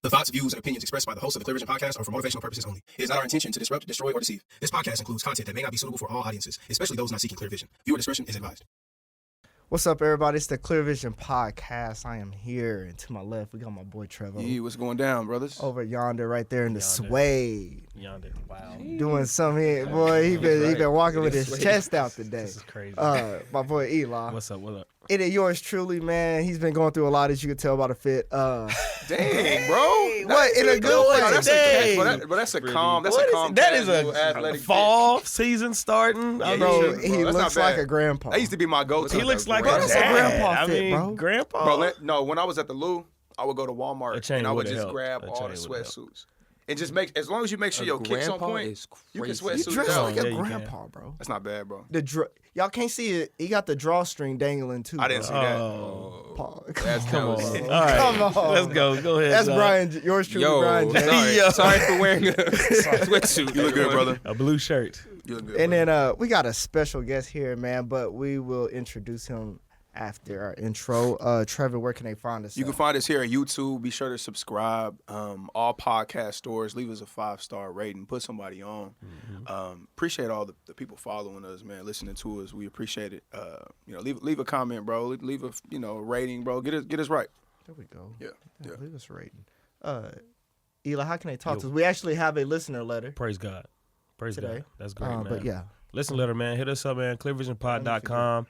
The thoughts, views, and opinions expressed by the host of the Clear Vision podcast are for motivational purposes only. It is not our intention to disrupt, destroy, or deceive. This podcast includes content that may not be suitable for all audiences, especially those not seeking clear vision. Viewer discretion is advised. What's up, everybody? It's the Clear Vision podcast. I am here, and to my left, we got my boy Trevor. Yeah, what's going down, brothers? Over yonder, right there in the suede. Yonder, wow. Doing something here. Boy, he been walking with his chest out today. This is crazy. My boy Eli. What's up, what up? It is yours truly, man. He's been going through a lot, as you can tell by the fit. Dang, bro. What, in a good way? That's a calm. That's a calm. That is casual, a athletic fall season starting. Yeah, Bro, he he That's looks not like bad. a grandpa. That used to be my go-to. He looks like Bro, a that's a dad. grandpa fit, bro. Grandpa. Bro, no, when I was at the Lou, I would go to A Walmart chain and I would would've just helped. grab A all chain the would've sweatsuits. And just as long as you make sure your kicks on point, you can You sweatsuit dress down. like Yeah, a you can. grandpa, bro. That's not bad, bro. Y'all can't see it. He got the drawstring dangling, too. I didn't bro. see that. Oh. Paul, That's Come on. dope. All right. Come on. Let's go. Go ahead. That's Zach. Brian, yours truly, Brian James. Sorry for wearing a sweatsuit. You look good, brother. A blue shirt. You look good. And brother. then we got a special guest here, man, but we will introduce him after our intro. Trevor, where can they find us? You can find us here at YouTube. Be sure to subscribe. All podcast stores. Leave us a 5-star rating. Put somebody on. Appreciate all the people following us, man. Listening to us. We appreciate it. Leave a comment, bro. Leave a rating, bro. Get us right. There we go. Yeah. Leave us a rating. Eli, how can they talk to us? We actually have a listener letter. Praise God. Praise Today. God. That's great, man. But yeah. Listen, letter, man. Hit us up, man. clearvisionpod.com.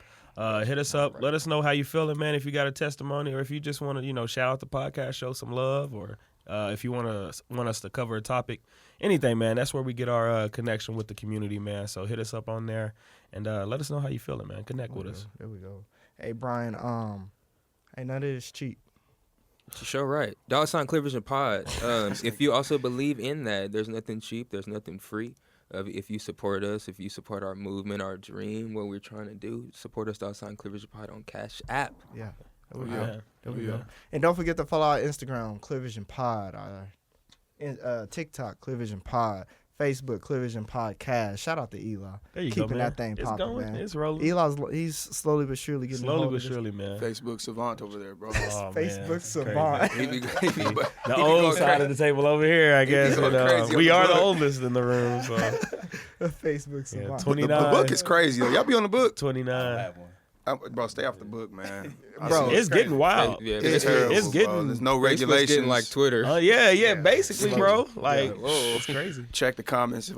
Hit us up. Let us know how you feeling, man. If you got a testimony, or if you just want to, shout out the podcast, show some love, or if you want us to cover a topic, anything, man. That's where we get our connection with the community, man. So hit us up on there and let us know how you feeling, man. Connect with us. There we go. Hey, Brian. Hey, none of this cheap. Show right. $sign Clear Vision Pod. If you also believe in that, there's nothing cheap, there's nothing free. If you support us, if you support our movement, our dream, what we're trying to do, support us, $sign Clear Vision Pod on Cash App. Yeah. There we Yeah. go. There we Yeah. go. And don't forget to follow our Instagram, Clear Vision Pod. Our TikTok, Clear Vision Pod. Facebook, Clear Vision Podcast. Shout out to Eli. There you Keeping go, man. that thing It's popping, going. man. It's rolling. He's slowly but surely getting Slowly a hold but of this. surely, man. Facebook savant over there, bro. Oh, man. Facebook It's crazy. savant. The old side of the table over here, I guess. going And, crazy on we the are the book. oldest in the room, so Facebook yeah, savant. 29. The book is crazy, though. Y'all be on the book. 29. Bro, stay off the book, man. Bro, It's getting wild. Yeah, It's terrible, it's getting- bro. There's no Facebook's regulations. getting like Twitter. Yeah, basically, bro. Like, Whoa. it's crazy. Check the comments.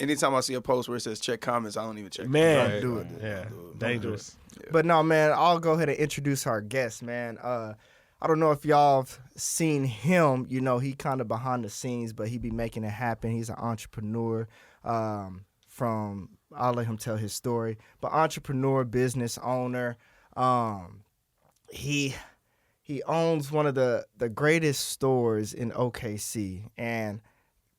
Anytime I see a post where it says check comments, I don't even check. Man, Don't do it. yeah, Don't do it. dangerous. But no, man, I'll go ahead and introduce our guest, man. I don't know if y'all have seen him. He kind of behind the scenes, but he be making it happen. He's an entrepreneur. I'll let him tell his story. But entrepreneur, business owner. He owns one of the greatest stores in OKC, and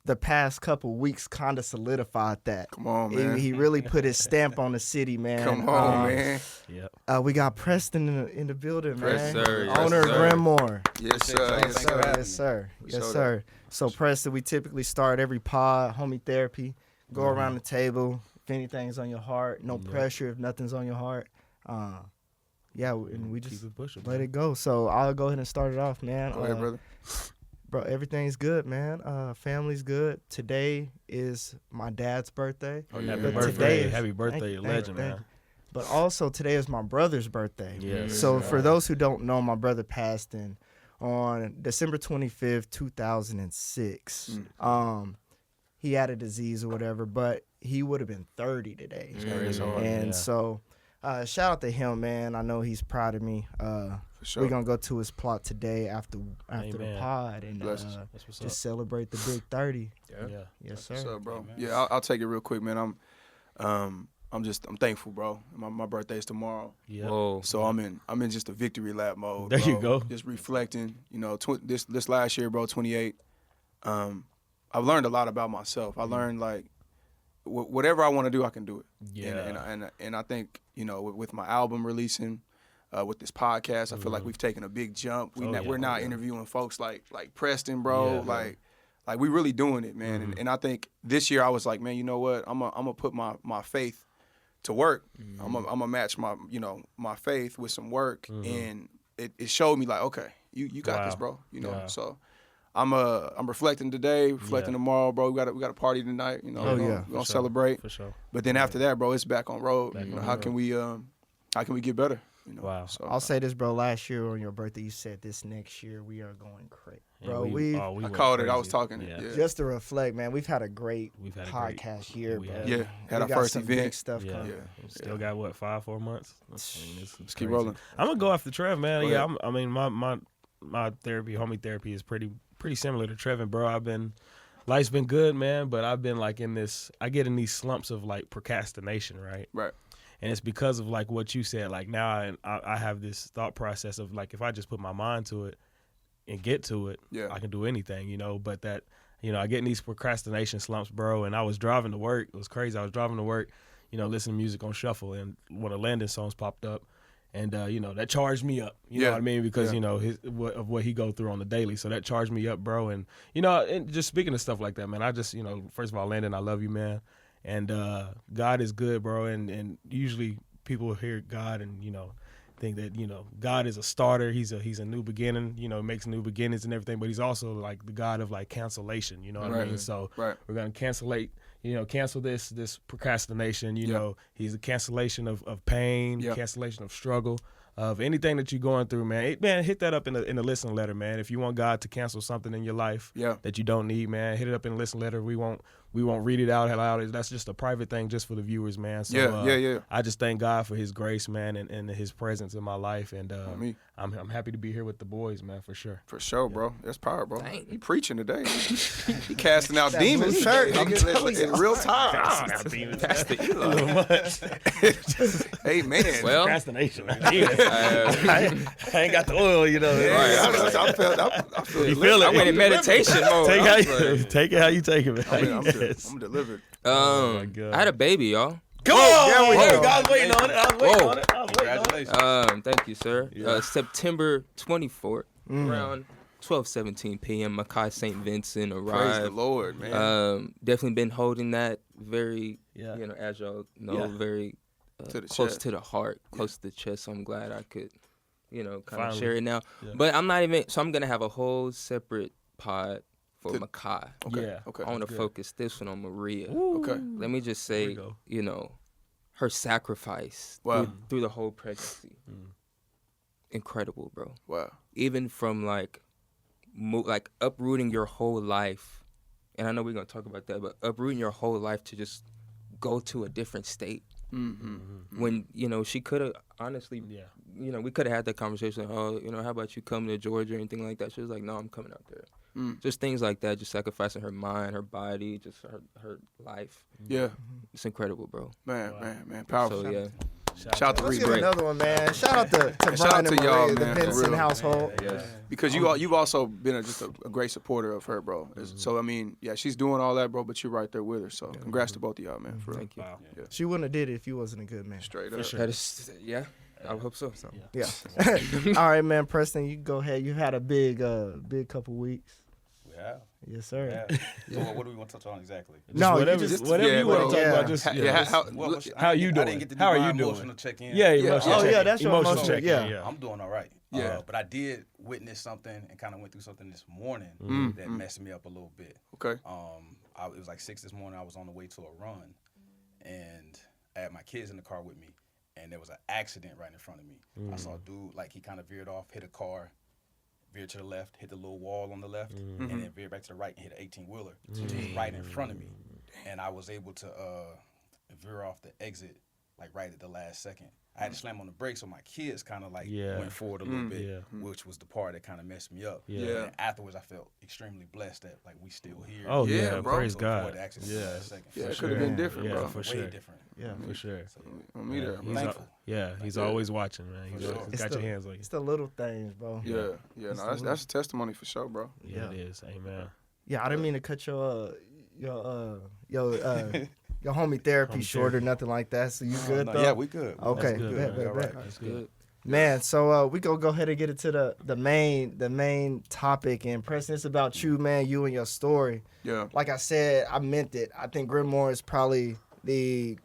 the past couple weeks kind of solidified that. Come on, man. He really put his stamp on the city, man. Come on, man. Yep. We got Preston in the building, man. Yes, sir. Yes, Owner of sir. Grinmore. Yes, sir. Yes, sir. Yes, sir. Yes, showed sir. So, Preston, we typically start every pod, homie therapy, go around the table. If anything's on your heart, no pressure if nothing's on your heart. And we just Keep it pushing, let man. it go. So, I'll go ahead and start it off, man. Go ahead, brother. Bro, everything's good, man. Family's good. Today is my dad's birthday. Oh, yeah. Happy But birthday. today is- Happy birthday, thank you, legend, thank man. you. But also today is my brother's birthday. Yes. So for those who don't know, my brother passed on December 25th, 2006. He had a disease or whatever, but he would have been 30 today. It's hard. And Yeah. so shout out to him, man. I know he's proud of me. For sure. We're going to go to his plot today after the Amen. pod and Blessings. That's what's just celebrate the big 30. Yeah. Yes, What's sir. up, bro? Yeah, I'll take it real quick, man. I'm thankful, bro. My birthday's tomorrow. Yeah. Whoa. So I'm in just a victory lap mode. There bro. you go. Just reflecting. This last year, bro, 28. I've learned a lot about myself. I learned like whatever I want to do, I can do it. Yeah. And I think with my album releasing, with this podcast, I feel like we've taken a big jump. We're now interviewing folks like Preston, bro. Yeah. Like we really doing it, man. And I think this year I was like, man, you know what? I'm gonna put my faith to work. I'm gonna match my faith with some work, and it showed me like, okay, you got this, bro. You know, Wow. so I'm reflecting today, reflecting tomorrow, bro. We got a party tonight. You know, we're gonna celebrate. For sure. But then after that, bro, it's back on road. You know, how can we get better? You know, Wow. So I'll say this, bro. Last year on your birthday, you said this next year we are going crazy. Bro, I went called it. I crazy. was talking. Yeah. Yeah. just to reflect, man, we've had a great We've had a podcast year, we bro. have. Yeah, had We our got first some event. big stuff Yeah. coming. Yeah. Still got what 5-4 months. I mean, Let's keep rolling. I'm gonna go after Trev, man. Go Yeah, ahead. I mean my therapy, homie therapy, is pretty similar to Trevin, bro. Life's been good, man, but I've been like I get in these slumps of like procrastination, right? Right. And it's because of like what you said. Like now I have this thought process of like if I just put my mind to it and get to it, Yeah. I can do anything, you know. But that, you know, I get in these procrastination slumps, bro. And I was driving to work. It was crazy. I was driving to work, you know, listening to music on shuffle, and one of Landon's songs popped up. And, you know, that charged me up. You know what I mean? Because, you know, of what he go through on the daily. So that charged me up, bro. And, you know, and just speaking of stuff like that, man, I just, you know, first of all, Landon, I love you, man. And God is good, bro. And usually people hear God and, you know, think that, you know, God is a starter. He's a new beginning, you know, makes new beginnings and everything. But he's also like the God of like cancellation, you know what I mean? So we're going to cancel this procrastination. You know, he's a cancellation of pain, cancellation of struggle, of anything that you're going through, man. Hit that up in the listen letter, man. If you want God to cancel something in your life that you don't need, man, hit it up in the listen letter. We won't read it out loud. That's just a private thing just for the viewers, man. So I just thank God for his grace, man, and his presence in my life. And I'm happy to be here with the boys, man, for sure. For sure, bro. That's power, bro. Dang. He preaching today. He casting out demons blue shirt, in real time. That's the Eli. Hey, man. Well, Procrastination. I ain't got the oil, you know. I feel You feel it? I went in meditation mode. Take it how you take it, man. I'm delivered. my God. I had a baby, y'all. Come on! there we go. I was waiting on it. Congratulations. Thank you, sir. September 24th, around 12:17 p.m. Makai St. Vincent Praise the arrived. Lord, man. Definitely been holding that very, Yeah. you know, as y'all know, Yeah. very To the close chest. to the heart, close to the chest. So I'm glad I could, you know, kind of Finally. share it now. Yeah. But I'm not even. So I'm gonna have a whole separate pod for To- Makai. Okay. Yeah. Okay. I want to good. focus this one on Maria. Okay. Let me just There we say, go. you know, her sacrifice Wow. through the whole pregnancy. Mm. Incredible, bro. Wow. Even from like uprooting your whole life, and I know we're gonna talk about that, but uprooting your whole life to just go to a different state. Mm-hmm. When, you know, she could have honestly, Yeah. you know, we could have had that conversation. Oh, you know, how about you come to Georgia or anything like that? She was like, no, I'm coming out there. Mm. Just things like that, just sacrificing her mind, her body, just her life. Yeah. It's incredible, bro. Man. Powerful. So yeah, Shout out to Let's Reed give Break. another one, man. Shout out to shout Brian out and to y'all, Maria, the man, for Vincent real. household. Because you've also been just a great supporter of her, bro. So I mean, yeah, she's doing all that, bro. But you're right there with her. So congrats to both of y'all, man. For real. thank you. Wow. She wouldn't have did it if you wasn't a good man. Straight up. sure. That is, yeah, I hope so. Yeah. All right, man. Preston, you go ahead. You had a big couple weeks. Yeah. Yes, sir. Yeah. So what do we want to touch on exactly? No, whatever, you just whatever yeah, you want well, to talk yeah. about. Just Well, how you I doing? didn't get to do How are my you doing? emotional check-in. Yeah, Yeah. emotional Oh, check. yeah, that's your emotional check. yeah. I'm doing all right. Yeah. But I did witness something and kind of went through something this morning that messed me up a little bit. Okay. It was like 6 this morning. I was on the way to a run, and I had my kids in the car with me, and there was an accident right in front of me. I saw a dude, like he kind of veered off, hit a car, veered to the left, hit the little wall on the left, and then veered back to the right and hit an 18-wheeler right in front of me. And I was able to veer off the exit, like right at the last second. I had to slam on the brakes, so my kids kind of like went forward a little bit, which was the part that kind of messed me up. Yeah. And afterwards, I felt extremely blessed that like we still here. Oh Yeah, yeah, bro. praise To God. avoid the accident at the last second. Yeah, For it sure. could have been different, Yeah, bro. for Way sure. different. Yeah. For sure. On me there, I'm man. thankful. Yeah, he's always watching, man. He's For sure. always It's got the- your hands on you. It's the little things, bro. Yeah. No, that's a testimony for sure, bro. Yeah, it is. Amen. Yeah, I didn't mean to cut your homie therapy short or nothing like that. So you good No, though? yeah, we good. Okay, That's good, bet, man. bet, All bet. right. That's good. Man, so we gonna go ahead and get into the main topic. And Preston, it's about you, man, you and your story. Yeah. Like I said, I meant it. I think Grinmore is probably these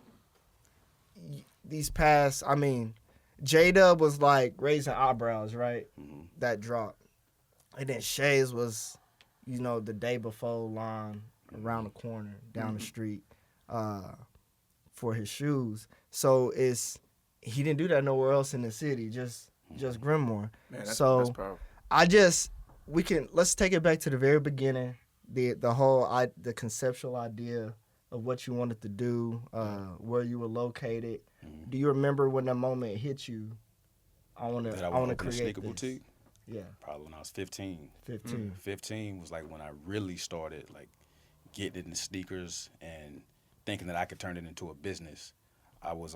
past. I mean, J-Dub was like raising eyebrows, right? That drop. And then Shai's was, the day before line around the corner, down the street, for his shoes. So he didn't do that nowhere else in the city, just Grinmore. Man, that's powerful. Let's take it back to the very beginning, the conceptual idea of what you wanted to do, where you were located. Do you remember when that moment hit you? I want to create a sneaker this. boutique. Yeah. Probably when I was 15. 15. 15 was like when I really started like getting into sneakers and thinking that I could turn it into a business. I was,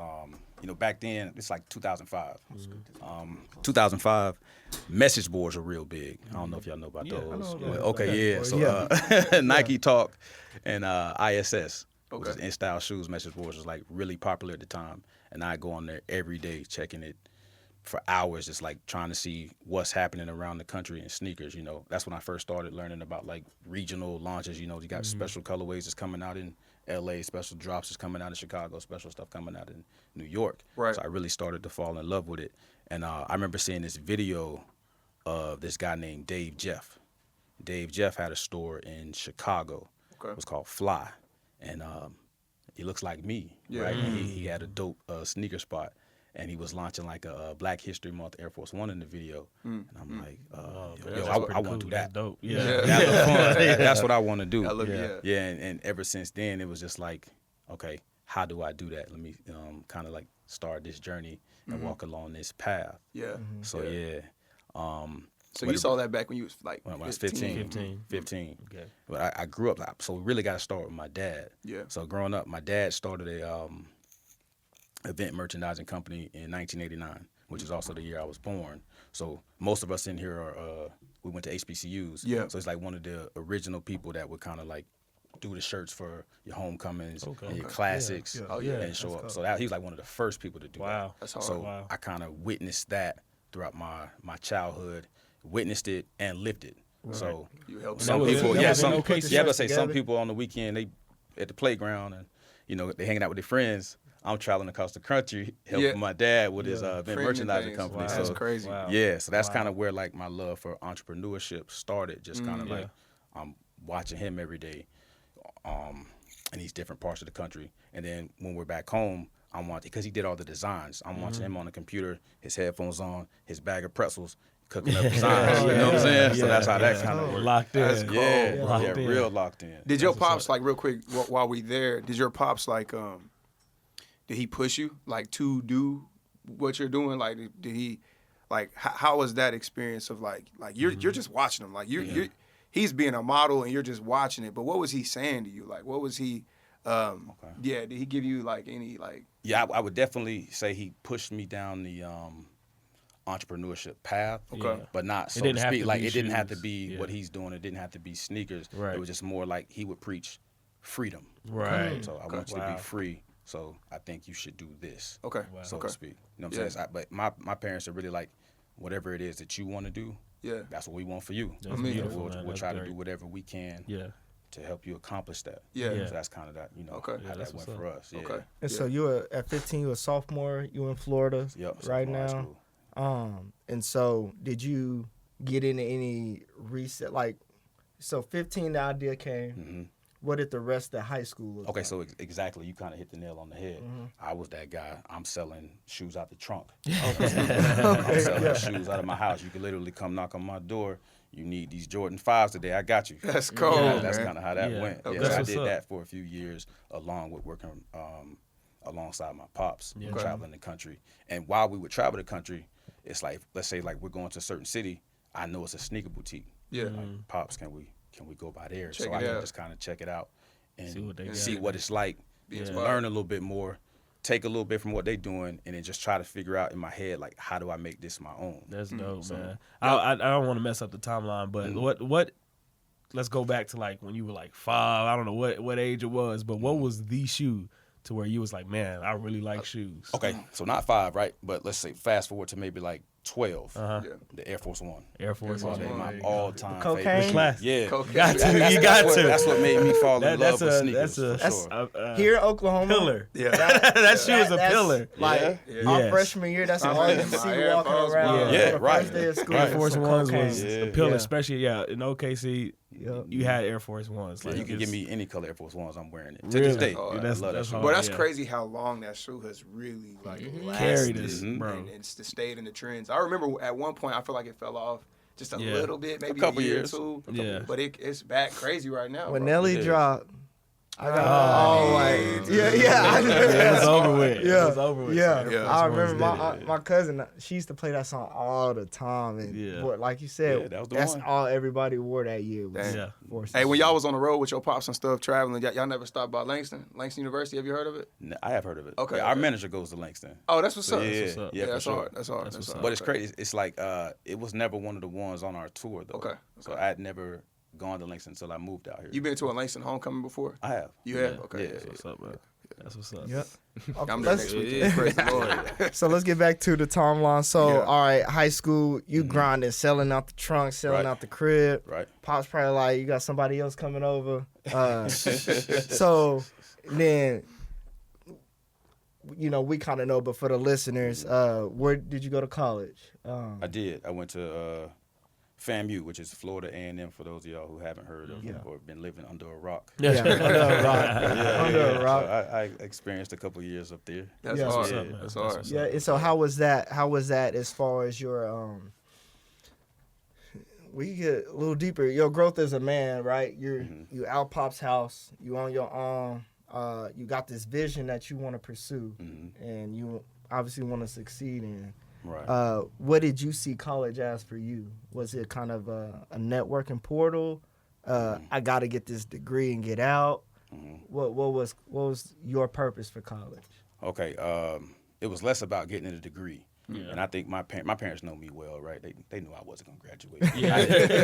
back then, it's like 2005. 2005, message boards were real big. I don't know if y'all know about those. So Nike Talk and ISS, which is In-Style Shoes message boards, was like really popular at the time. And I go on there every day checking it for hours, just like trying to see what's happening around the country in sneakers. That's when I first started learning about like regional launches. You got special colorways that's coming out in LA, special drops is coming out in Chicago, special stuff coming out in New York. Right. So I really started to fall in love with it. And I remember seeing this video of this guy named Dave Jeff. Dave Jeff had a store in Chicago. Okay. It was called Fly. And he looks like me, right? And he had a dope sneaker spot. And he was launching like a Black History Month Air Force One in the video. And I'm like, I want to do that. That's dope. Yeah. That look fun. That's what I want to do. Yeah. And ever since then, it was just like, okay, how do I do that? Let me kind of like start this journey and walk along this path. Yeah. So, So you saw that back when you was like when I was 15. Okay. But I grew up, so we really got to start with my dad. Yeah. So growing up, my dad started a event merchandising company in 1989, which is also the year I was born. So most of us in here we went to HBCUs. Yeah. So it's like one of the original people that would kind of like do the shirts for your homecomings and your classics and show up. So he was like one of the first people to do that. Wow. That's hard. So I kind of witnessed that throughout my childhood, witnessed it and lived it. Right. So you helped some people, some people on the weekend, they at the playground and, they hanging out with their friends. I'm traveling across the country helping my dad with his event merchandising company. Wow. So that's crazy. Wow. Yeah, so that's kind of where like my love for entrepreneurship started. Just kind of like I'm watching him every day, in these different parts of the country. And then when we're back home, I'm watching because he did all the designs. I'm watching him on the computer, his headphones on, his bag of pretzels, cooking up designs. You know what I'm saying? So that's how that kind of works. Locked in. That's cool. Yeah, real locked in. Did your pops like real quick while we there? Did your pops like did he push you like to do what you're doing? Like did he like how was that experience of like you're just watching him like you're he's being a model and you're just watching it, but what was he saying to you? Like what was he did he give you like any like I would definitely say he pushed me down the entrepreneurship path, but not so to speak. Like it didn't have to be what he's doing. It didn't have to be sneakers. Right. It was just more like he would preach freedom. Right. So I want you to be free. So I think you should do this. Okay. So to speak. You know what I'm saying? But my parents are really like, whatever it is that you want to do, that's what we want for you. That's beautiful, we'll try to do whatever we can. To help you accomplish that. So that's kind of that, how that went for us. Okay. And so you were at 15, you were a sophomore, you were in Florida right now. And so did you get into any reset? Like, so 15, the idea came. Mm-hmm. What did the rest of high school look like? So exactly, you kind of hit the nail on the head. Mm-hmm. I was that guy. I'm selling shoes out the trunk. I'm selling shoes out of my house. You can literally come knock on my door. You need these Jordan 5s today. I got you. That's cool. That's kind of how that went. Okay. So I did that for a few years, along with working alongside my pops, traveling the country. And while we would travel the country, it's like, let's say like we're going to a certain city. I know it's a sneaker boutique. Yeah. Like, Pops, can we go by there? Check so it I can out. just kind of check it out and see what it's like, learn a little bit more, take a little bit from what they're doing, and then just try to figure out in my head, like, how do I make this my own? That's dope, man. I don't want to mess up the timeline, but what let's go back to like when you were like 5. I don't know what age it was, but what was the shoe to where you was like, man, I really like shoes? Okay, so not 5, right? But let's say fast forward to maybe like 12. Uh-huh. Yeah. The Air Force One. Air Force Air One. Force One. One. My Yeah. all-time Cocaine? favorite. Class. Yeah. Cocaine. Got to. That's You got what, to. That's what made me fall in love That's with a sneakers. that's for a sure. Here in Oklahoma, pillar. Yeah. That shoe is a that's pillar. Like Yeah. our Yes. freshman year, that's I'm all you in my see Air walking Force around One. on Yeah, the right. first day of school. Right. Air Force Some Ones cocaine. was Yeah. a pillar, Yeah. especially in OKC. Yep. You had Air Force Ones. Like You can it's- give me any color Air Force Ones, I'm wearing it. To Really? this day, Oh, I that's- love that that's shoe. hard. But that's Yeah. crazy how long that shoe has really like Carried lasted us, bro. and it's stayed in the trends. I remember at one point I feel like it fell off just a Yeah. little bit, maybe couple a year years. or two. Yeah. But it's back crazy right now. When bro. Nelly It is. dropped, I got Oh, like yeah. It was over with. It Yeah, was over with. yeah. Air Yeah. Force I Ones remember did it. my cousin. She used to play that song all the time, and Yeah. boy, like you said, Yeah, that was the that's one. all everybody wore that year. Was Damn. Yeah. Forces. Hey, when y'all was on the road with your pops and stuff traveling, y'all never stopped by Langston University. Have you heard of it? I have heard of it. Okay, Yeah, our okay. manager goes to Langston. Oh, that's what's So, up. yeah, what's up. yeah, for that's sure. hard. That's hard. That's That's what's hard. But it's Okay. crazy. It's like it was never one of the ones on our tour though. Okay, So okay. I had never gone to Langston until I moved out here. You been to a Langston homecoming before? I have. You have? Yeah. Okay. Yeah. Yeah, That's what's up, man. That's what's up. Yep. Okay, I'm there let's- next weekend. Praise the Lord. So let's get back to the timeline. So, Yeah. all right, high school, you grinding, selling out the trunk, selling Right. out the crib. Right. Pops probably like, you got somebody else coming over. So then, we kind of know, but for the listeners, where did you go to college? I did. I went to FAMU, which is Florida A&M for those of y'all who haven't heard of Yeah. or been living under a rock. Yeah, under a rock. Under a rock. So I experienced a couple years up there. That's Yeah. hard. What's up, man? That's That's hard. what's Yeah, and so how was that? How was that as far as your we get a little deeper. Your growth as a man, right? You out Pop's house. You on your own. You got this vision that you want to pursue, and you obviously want to succeed in. Right. What did you see college as for you? Was it kind of a networking portal? I got to get this degree and get out. What was your purpose for college? Okay. It was less about getting a degree. And I think my parents know me well, right? They knew I wasn't gonna graduate.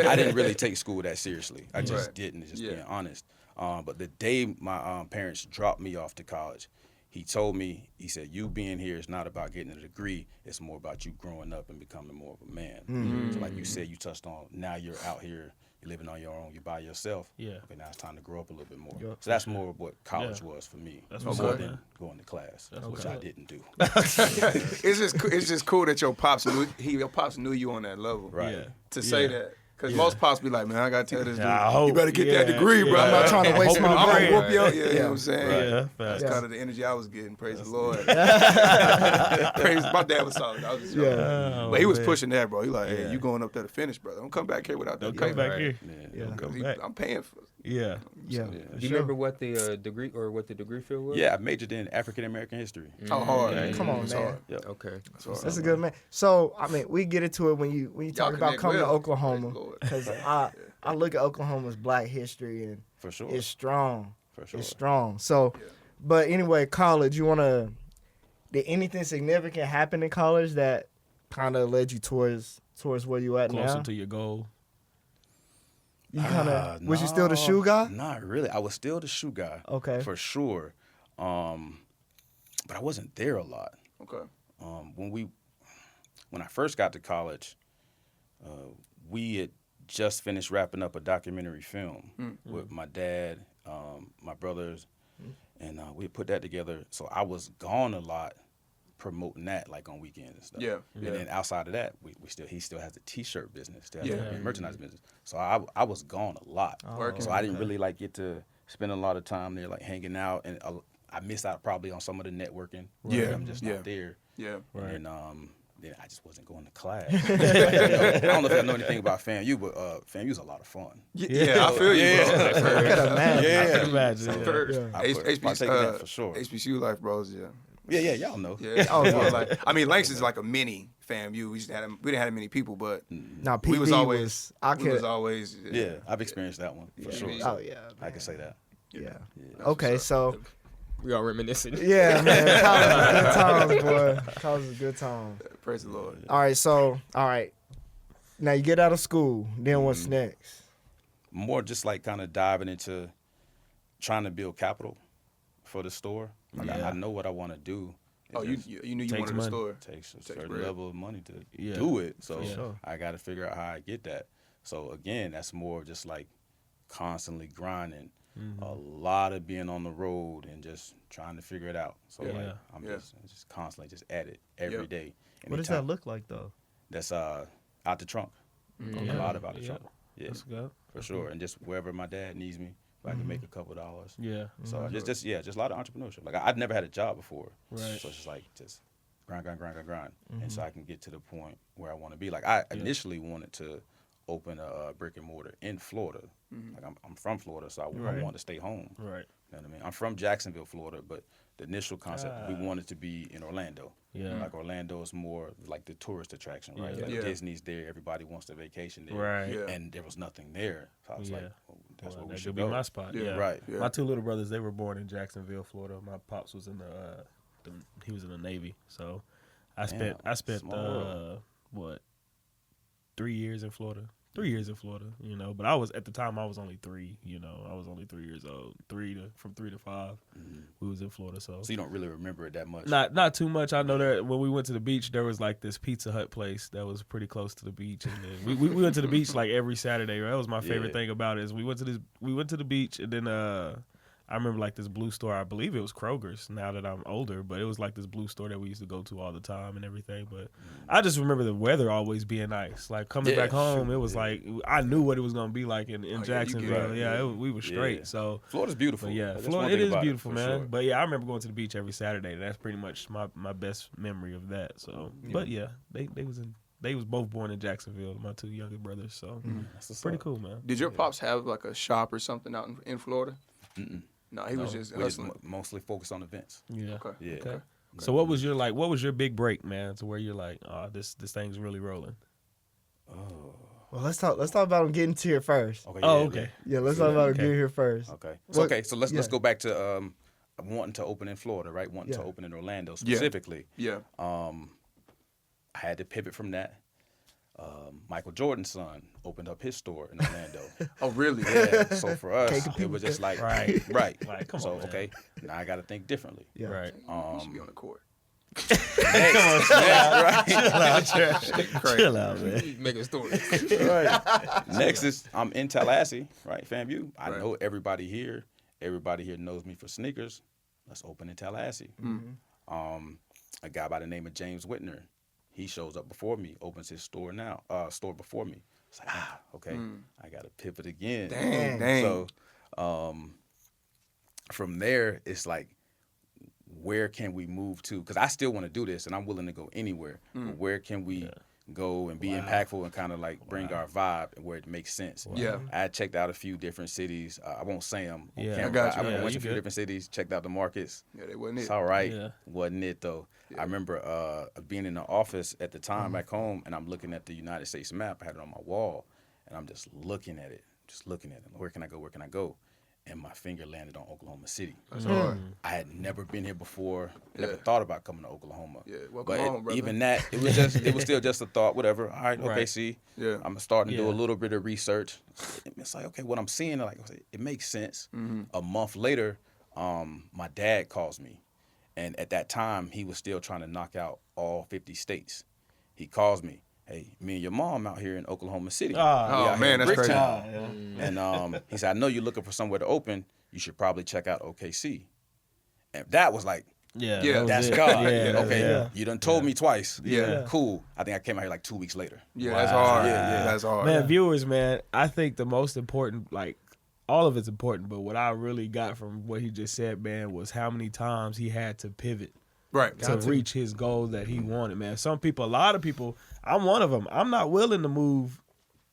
I didn't really take school that seriously. I just Right. didn't, just Yeah. being honest. But the day my parents dropped me off to college, he told me, he said, you being here is not about getting a degree. It's more about you growing up and becoming more of a man. So like you said, you touched on, now you're out here, you're living on your own, you're by yourself. Yeah. Okay, now it's time to grow up a little bit more. Yeah, So that's more of what college was for me. That's more what's up, than man. going to class, which what's I up. didn't do. It's just cool that your pops knew you on that level. Right. Yeah. To say that. Because most pops be like, man, I got to tell this dude, I hope. you better get that Yeah, degree, bro. yeah. I'm not trying to waste Hope my my bread. bread. I'm gonna whoop you. Yeah, you know what I'm saying? Yeah, That's facts. kind of the energy I was getting. Praise the Lord. Praise, my dad was solid. I was just joking. Oh, But he was man. pushing that, bro. He like, hey, you going up there to finish, brother. Don't come back here without that Don't come paper. back here. Yeah. Because Come back. I'm paying for it. Yeah. Yeah. Do you remember what the degree or what the degree field was? Yeah, I majored in African American history. How hard. Yeah, Come on, It's man. hard. Yep. Okay. It's hard. That's a good man. So I mean, we get into it when you talk about connect coming to well. Oklahoma, Praise the Lord. because I look at Oklahoma's Black history and For sure. it's strong. For sure. It's strong. So, but anyway, college. Did anything significant happen in college that kind of led you towards where you at Closer now? to your goal. You kind of was you still the shoe guy? Not really. I was still the shoe guy. Okay. For sure. But I wasn't there a lot. Okay. When I first got to college, we had just finished wrapping up a documentary film with my dad, my brothers, and we put that together. So I was gone a lot promoting that, like on weekends and stuff. Yeah, And yeah. then outside of that, he still has the T-shirt business, still has Yeah. the merchandise business. So I was gone a lot. Working. So I didn't really like get to spend a lot of time there, like hanging out, and I missed out probably on some of the networking. Yeah, I'm just yeah. not there. Yeah. Right. And then I just wasn't going to class. I don't know if y'all know anything about FAMU, but FAMU's a lot of fun. Yeah, I feel you, bro. I could imagine. I can imagine. First, Yeah. I partake in that for sure. HBCU life, bros. Yeah. Yeah, y'all know. Yeah. Oh, yeah. Like, I mean, Langston's like a mini FAMU. We didn't have many people, but Now PB we was always Yeah, I've experienced that one for sure. Oh yeah. I can say that. Yeah. Okay, so We all reminiscing. yeah, man, college is good times, boy. College is good times. praise the Lord. All right. Now you get out of school. Then what's next? More just like kind of diving into trying to build capital for the store. Like I know what I want to do, Oh, you knew you takes wanted a money. store. It takes a certain bread. level of money to Yeah. do it. So sure. I got to figure out how I get that. So again, that's more of just like constantly grinding, a lot of being on the road and just trying to figure it out. So Yeah. like I'm just constantly just at it every day. What does Anytime. that look like though? That's out the trunk. Yeah. A lot of out the Yeah. trunk. Yeah, That's good. for sure. And just wherever my dad needs me, if I can make a couple $. Yeah. So just a lot of entrepreneurship. Like I'd never had a job before, Right. so it's just like grind, and so I can get to the point where I want to be. Like I initially wanted to open a brick and mortar in Florida. Like I'm from Florida, so I wanted to stay home. Right. You know what I mean? I'm from Jacksonville, Florida, but the initial concept we wanted to be in Orlando. Yeah. Like Orlando is more like the tourist attraction, right? Yeah. Like Yeah. Disney's there, everybody wants to vacation there, Right. Yeah. and there was nothing there. So I was like, Yeah. well, that's Well, where we that should could be go. my spot. Yeah. Yeah. Right. Yeah. My two little brothers, they were born in Jacksonville, Florida. My pops was in he was in the Navy, so I spent small world. 3 years in Florida. 3 years in Florida, you know. But I was at the time I was only 3, you know. I was only 3 years old. From 3 to 5, we was in Florida. So So you don't really remember it that much. not too much. I know that when we went to the beach, there was like this Pizza Hut place that was pretty close to the beach, and then we went to the beach like every Saturday. Right? That was my favorite thing about it. Is we went to the beach, and then I remember like this blue store. I believe it was Kroger's. Now that I'm older, but it was like this blue store that we used to go to all the time and everything. But I just remember the weather always being nice. Like coming back home, it was like I knew what it was gonna be like in Jacksonville. We were straight. Yeah. So. Florida's beautiful. But yeah, That's Florida, one it thing is about beautiful, for man. sure. But yeah, I remember going to the beach every Saturday. That's pretty much my best memory of that. So, but yeah, they was both born in Jacksonville, my two younger brothers. So, That's what's pretty up. cool, man. Did your pops have like a shop or something out in Florida? Mm-mm. No, he was just We just hustling. mostly focused on events. Yeah. Okay. Yeah. Okay. So what was your big break, man? To where you're like, oh, this thing's really rolling. Well, let's talk about him getting to here first. Okay. Oh, yeah, okay. Yeah, let's talk about him Okay. getting here first. Okay. What- So let's yeah. go back to wanting to open in Florida, right? Wanting to open in Orlando specifically. Yeah. I had to pivot from that. Michael Jordan's son opened up his store in Orlando. Oh, really? Yeah. So for us, it was just like Right. right. Like, come so on, man. okay, now I got to think differently. Yeah. Right. You should be on the court. Chill out, man. Making stories. Right. Next is I'm in Tallahassee, right? FAMU. I Right. know everybody here. Everybody here knows me for sneakers. Let's open in Tallahassee. A guy by the name of James Whitner, he shows up before me, opens his store before me. It's like, okay, I got to pivot again. Dang. So from there, it's like, where can we move to? Because I still want to do this, and I'm willing to go anywhere. But where can we go and be impactful and kind of like bring our vibe and where it makes sense? Yeah. I checked out a few different cities. I won't say them on Yeah. camera. I got you. but I Yeah, went to you a few good. different cities, checked out the markets. Yeah, they wasn't It's it. all right. Yeah. Wasn't it though? I remember being in the office at the time back home, and I'm looking at the United States map. I had it on my wall, and I'm just looking at it. Where can I go? Where can I go? And my finger landed on Oklahoma City. That's hard. I had never been here before. Never Yeah. thought about coming to Oklahoma. Yeah, welcome but home, brother. even that, it was still just a thought. Whatever. All right, okay. Right. See, Yeah. I'm starting to do Yeah. a little bit of research. It's like, okay, what I'm seeing, like, it makes sense. Mm-hmm. A month later, my dad calls me, and at that time, he was still trying to knock out all 50 states. He calls me. Hey, me and your mom out here in Oklahoma City. Oh, We out here man, in that's crazy. Bricktown. And he said, I know you're looking for somewhere to open. You should probably check out OKC. And that was like, Yeah. Yeah. that was that's it. God. Yeah. Okay, Yeah. you done told me twice. Yeah. Cool. I think I came out here like 2 weeks later. Yeah, that's hard. Yeah. That's hard. Man, viewers, man, I think the most important, like, all of it's important, but what I really got from what he just said, man, was how many times he had to pivot Right. to reach his goal that he wanted, man. A lot of people, I'm one of them. I'm not willing to move.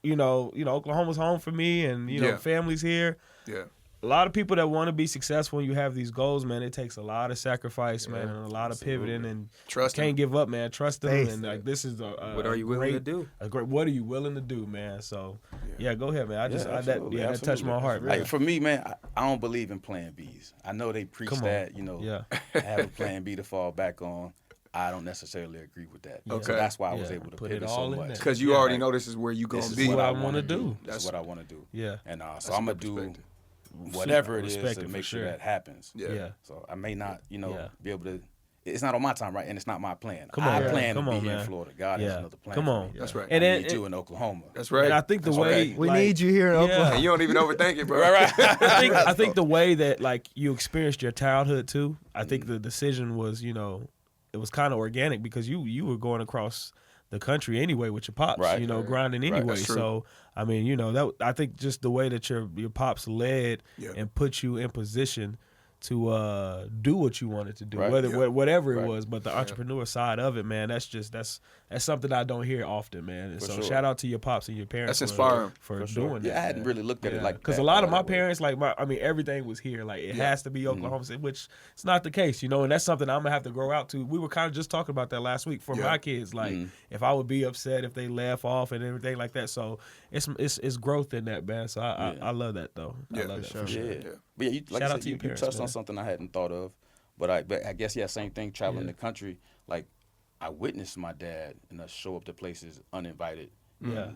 You know, Oklahoma's home for me, and Yeah. family's here. Yeah. A lot of people that want to be successful, and you have these goals, man. It takes a lot of sacrifice, man, and a lot of pivoting, and Trust can't him. give up, man. Trust them, Faith. and like this is What are you willing to do? What are you willing to do, man? So, yeah, go ahead, man. Absolutely, that touched my heart, man. Like for me, man, I don't believe in plan Bs. I know they preach Come on. that, Yeah. have a plan B to fall back on. I don't necessarily agree with that. Okay. So that's why I was Yeah. able to Put it pivot all so in much. there. Because you already know this is where you This gonna is be. what I wanna wanna do. This is what I want to do. Yeah. And so That's I'm a gonna good do perspective. whatever it is Respect to it for make sure sure. that happens. Yeah. Yeah. So I may not, Yeah. be able to. it's not on my time, right? And it's not my plan. Come on, I man. plan Come to be on, here man. in Florida. God has Yeah. another plan. Come for on. me. That's right. And I then- need you in Oklahoma. That's right. And I think the way We like, need you here in Oklahoma. And you don't even overthink it, bro. Right. I think the way that like you experienced your childhood too. I think the decision was, you know, it was kind of organic because you were going across the country anyway with your pops, Right. you know, grinding Right. anyway. That's true. So I mean, you know, that I think just the way that your pops led Yeah. and put you in position to do what you wanted to do, Right. whether Yeah. whatever it Right. was. But the entrepreneur side of it, man, that's something I don't hear often, man. And For so sure. shout out to your pops and your parents. That's inspiring. for For sure. doing Yeah, that. I hadn't really looked at it like Because that, a lot of my that way. parents, like everything was here. Like it has to be Oklahoma Mm-hmm. City, which it's not the case, you know. And that's something I'm gonna have to grow out to. We were kind of just talking about that last week for Yeah. my kids. Like Mm-hmm. if I would be upset if they laugh off and everything like that. So it's growth in that, man. So I love that though. I Yeah, love for that for Yeah. sure. Yeah. But yeah, like Shout I out said, to you your parents, touched man. on something I hadn't thought of. But I guess, yeah, same thing, traveling the country. Like, I witnessed my dad and us show up to places uninvited. Yeah.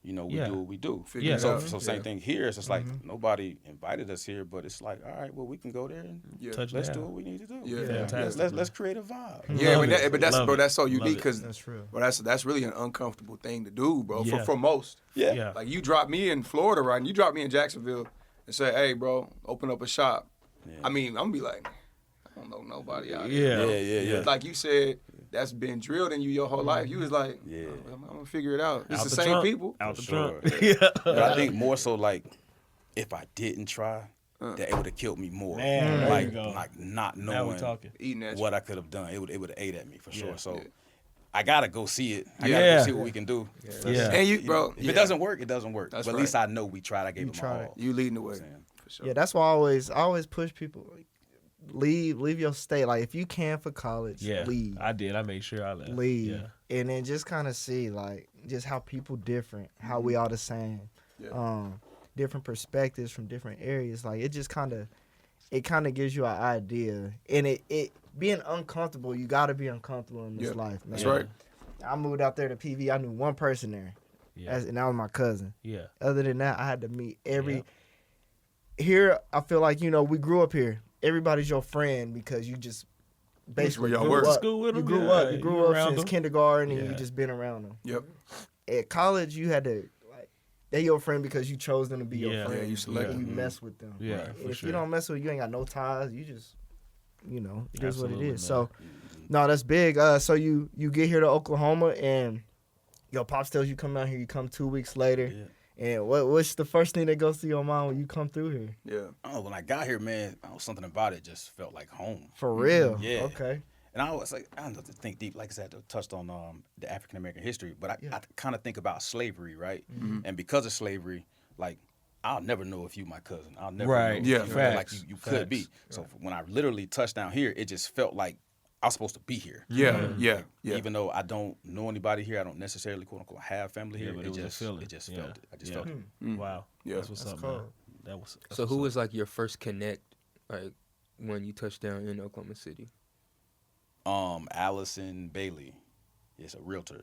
You know, we Yeah. do what we do. Figure it So, out. so same Yeah. thing here. It's just like nobody invited us here, but it's like, all right, well, we can go there and Yeah. Touch let's down. do what we need to do. Yeah. Fantastic. Let's create a vibe. Yeah, Love it. but that's Love bro, it. that's so Love unique it. because That's true. that's really an uncomfortable thing to do, bro. Yeah. For most, Yeah. Yeah. like you drop me in Florida, right? And you drop me in Jacksonville and say, "Hey, bro, open up a shop." Yeah. I mean, I'm gonna be like, I don't know nobody out here. Yeah. bro. Yeah. Like you said, that's been drilled in you your whole life. You was like, Yeah. I'm gonna figure it out. It's Out the the same trunk. people. Out the sure. trunk. Yeah. But I think more so like, if I didn't try, that it would have killed me more. Man, there like, you go. like not Now we knowing talking. Eating that what I could have done. It would have ate at me for sure. Yeah. So Yeah. I gotta go see it. I gotta Yeah. go see what we can do. Yeah. And you, You bro, know, if it doesn't work, it doesn't work. That's but at right. least I know we tried. I gave You them tried. all. you leading the way. You know what I'm saying? For sure. Yeah, that's why I always push people. Like, leave your state. Like if you can for college, Yeah. leave. I did. I made sure I left. Leave. Yeah. And then just kind of see like just how people different, how we all the same. Yeah. Different perspectives from different areas. Like it just kind of gives you an idea. And it being uncomfortable, you got to be uncomfortable in this Yeah. life, man. That's right. I moved out there to PV. I knew one person there. Yeah. And that was my cousin. Yeah. Other than that, I had to meet every. Yeah. Here, I feel like we grew up here. Everybody's your friend because you just basically y'all grew work. up. School with You them, grew yeah, up. You you grew up around since them. kindergarten, and Yeah. you just been around them. Yep. At college, you had to like they your friend because you chose them to be Yeah. your friend. Yeah, you selected and you them. mess with them. Yeah, And for if sure. you don't mess with, you ain't got no ties. You just, it is what it Absolutely, is. man. So, no, that's big. So you get here to Oklahoma, and your pops tells you come out here. You come 2 weeks later. Yeah. And what's the first thing that goes through your mind when you come through here? Yeah. Oh, when I got here, man, something about it just felt like home. For real? Yeah. Okay. And I was like, I don't have to think deep. Like I said, I touched on the African American history, but I kind of think about slavery, right? And because of slavery, like I'll never know if you my cousin. I'll never Right. know Yeah. if you, Facts. like you could be. So when I literally touched down here, it just felt like I was supposed to be here. Yeah. Yeah. Yeah. Even though I don't know anybody here, I don't necessarily quote unquote have family here. but it was a feeling. It just Yeah. felt it. I just Yeah. felt it. Wow. Yeah. That's what's That's up, man. cool. That's So who what's was like your first connect, like when you touched down in Oklahoma City? Allison Bailey is a realtor.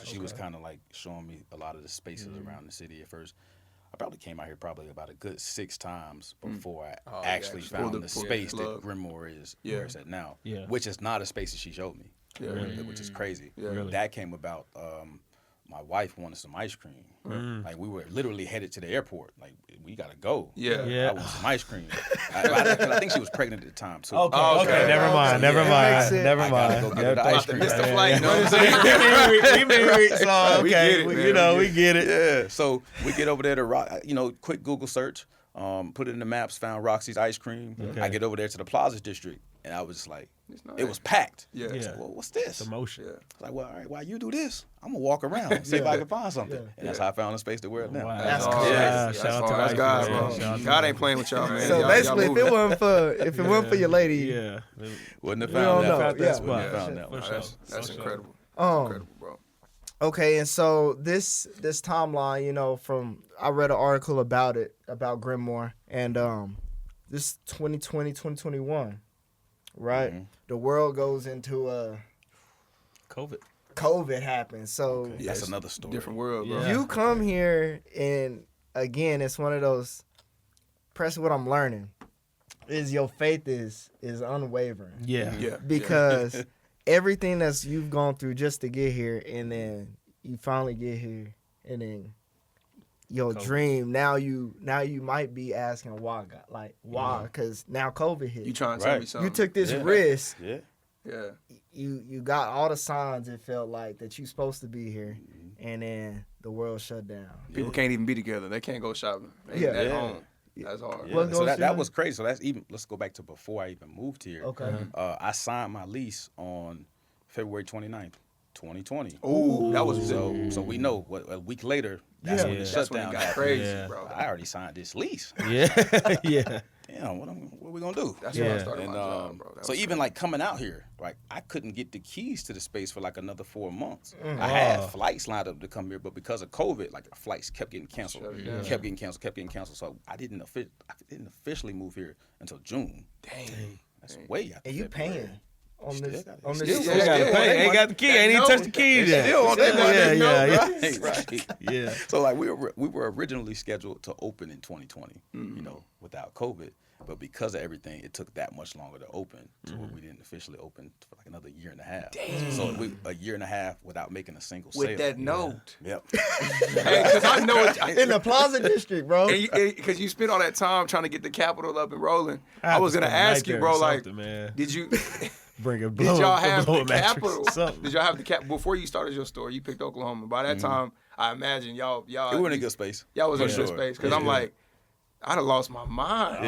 She was kind of like showing me a lot of the spaces around the city at first. I probably came out here probably about a good 6 times before I actually pulled found the the space that plug. Grinmore is Yeah. where it's at now, Yeah. which is not a space that she showed me, Yeah. which is crazy. Yeah. Really? That came about. My wife wanted some ice cream. Like we were literally headed to the airport. Like we gotta go. Yeah. Yeah. I want some ice cream. I think she was pregnant at the time too. Okay, Oh, okay, okay. never mind, never It makes mind, sense. never I gotta mind. go get her the ice cream. Missed the man. flight, you know what I'm saying? We married, so We okay, get it, man. you know, We we get it. Yeah. So we get over there to Rock. Quick Google search. Put it in the maps. Found Roxy's ice cream. Okay. I get over there to the Plaza District, and I was just like, It's nice. it was packed. Yeah. I was like, well, what's this? The motion. Yeah. I was like, well, all right, while you do this, I'm gonna walk around, see if I can find something. And that's how I found the space that we're at now. Wow. That's Oh, cool. yeah. Yeah, That's shout out to hard. That's Ice God, Man. bro. Shout out to God Ice ain't playing with y'all, man. So Y'all basically, if moving. it wasn't for your lady, Yeah. Wouldn't have We found don't that. know. Wouldn't Yeah. have Yeah. found that For one. sure. That's For sure. incredible. Um, Incredible, bro. Okay, and so this timeline, from I read an article about it, about Grinmore, and this 2020, 2021, right? Mm-hmm. The world goes into COVID happens. So That's it's another story. Different world, bro. Yeah. you come here, and again, it's one of those. Press what I'm learning is your faith is unwavering. Yeah. Yeah. Because everything that's you've gone through just to get here, and then you finally get here, and then your dream. Now you might be asking why, God, like why? Because now COVID hit. You trying to tell me Right. something? You took this risk. Yeah. Yeah. You got all the signs. It felt like that you supposed to be here, and then the world shut down. People can't even be together. They can't go shopping. They at home. That's hard. Yeah. What's So going that on? was crazy. So that's even. Let's go back to before I even moved here. Okay. I signed my lease on February 29th, 2020. Ooh, that was So we know what a week later. That's when the That's when it shutdown got happened. crazy, Yeah. bro. I already signed this lease. Yeah. Yeah. Damn, what we gonna do? That's when I Yeah. started And, my job, bro. That so was even crazy. like coming out here, like I couldn't get the keys to the space for like another 4 months. Mm. I had flights lined up to come here, but because of COVID, like the flights kept getting canceled, Shut it down. kept getting canceled. So I didn't officially move here until June. Dang. That's way after And you February. paying on Still this gotta- on still this. Yeah, They gotta yeah, pay. yeah. Ain't got the key. Ain't even touched the keys yet. Still on that Yeah, note, yeah, yeah. right. Yeah. So like we were originally scheduled to open in 2020, you know, without COVID, but because of everything, it took that much longer to open to where we didn't officially open for like another year and a half. So a year and a half without making a single sale. With that note. Yep. Hey, because I know it. In the Plaza District, bro. Because you spent all that time trying to get the capital up and rolling. I have was to gonna spend a night ask you, there bro. or Like, something, man. did you? Bring a Did blow, y'all have blow the a mattress capital? or something. Did y'all have the cap before you started your store? You picked Oklahoma. By that time, I imagine y'all We were in a good space. Y'all was in a For good sure. space because Yeah. I'm like, I'd have lost my mind.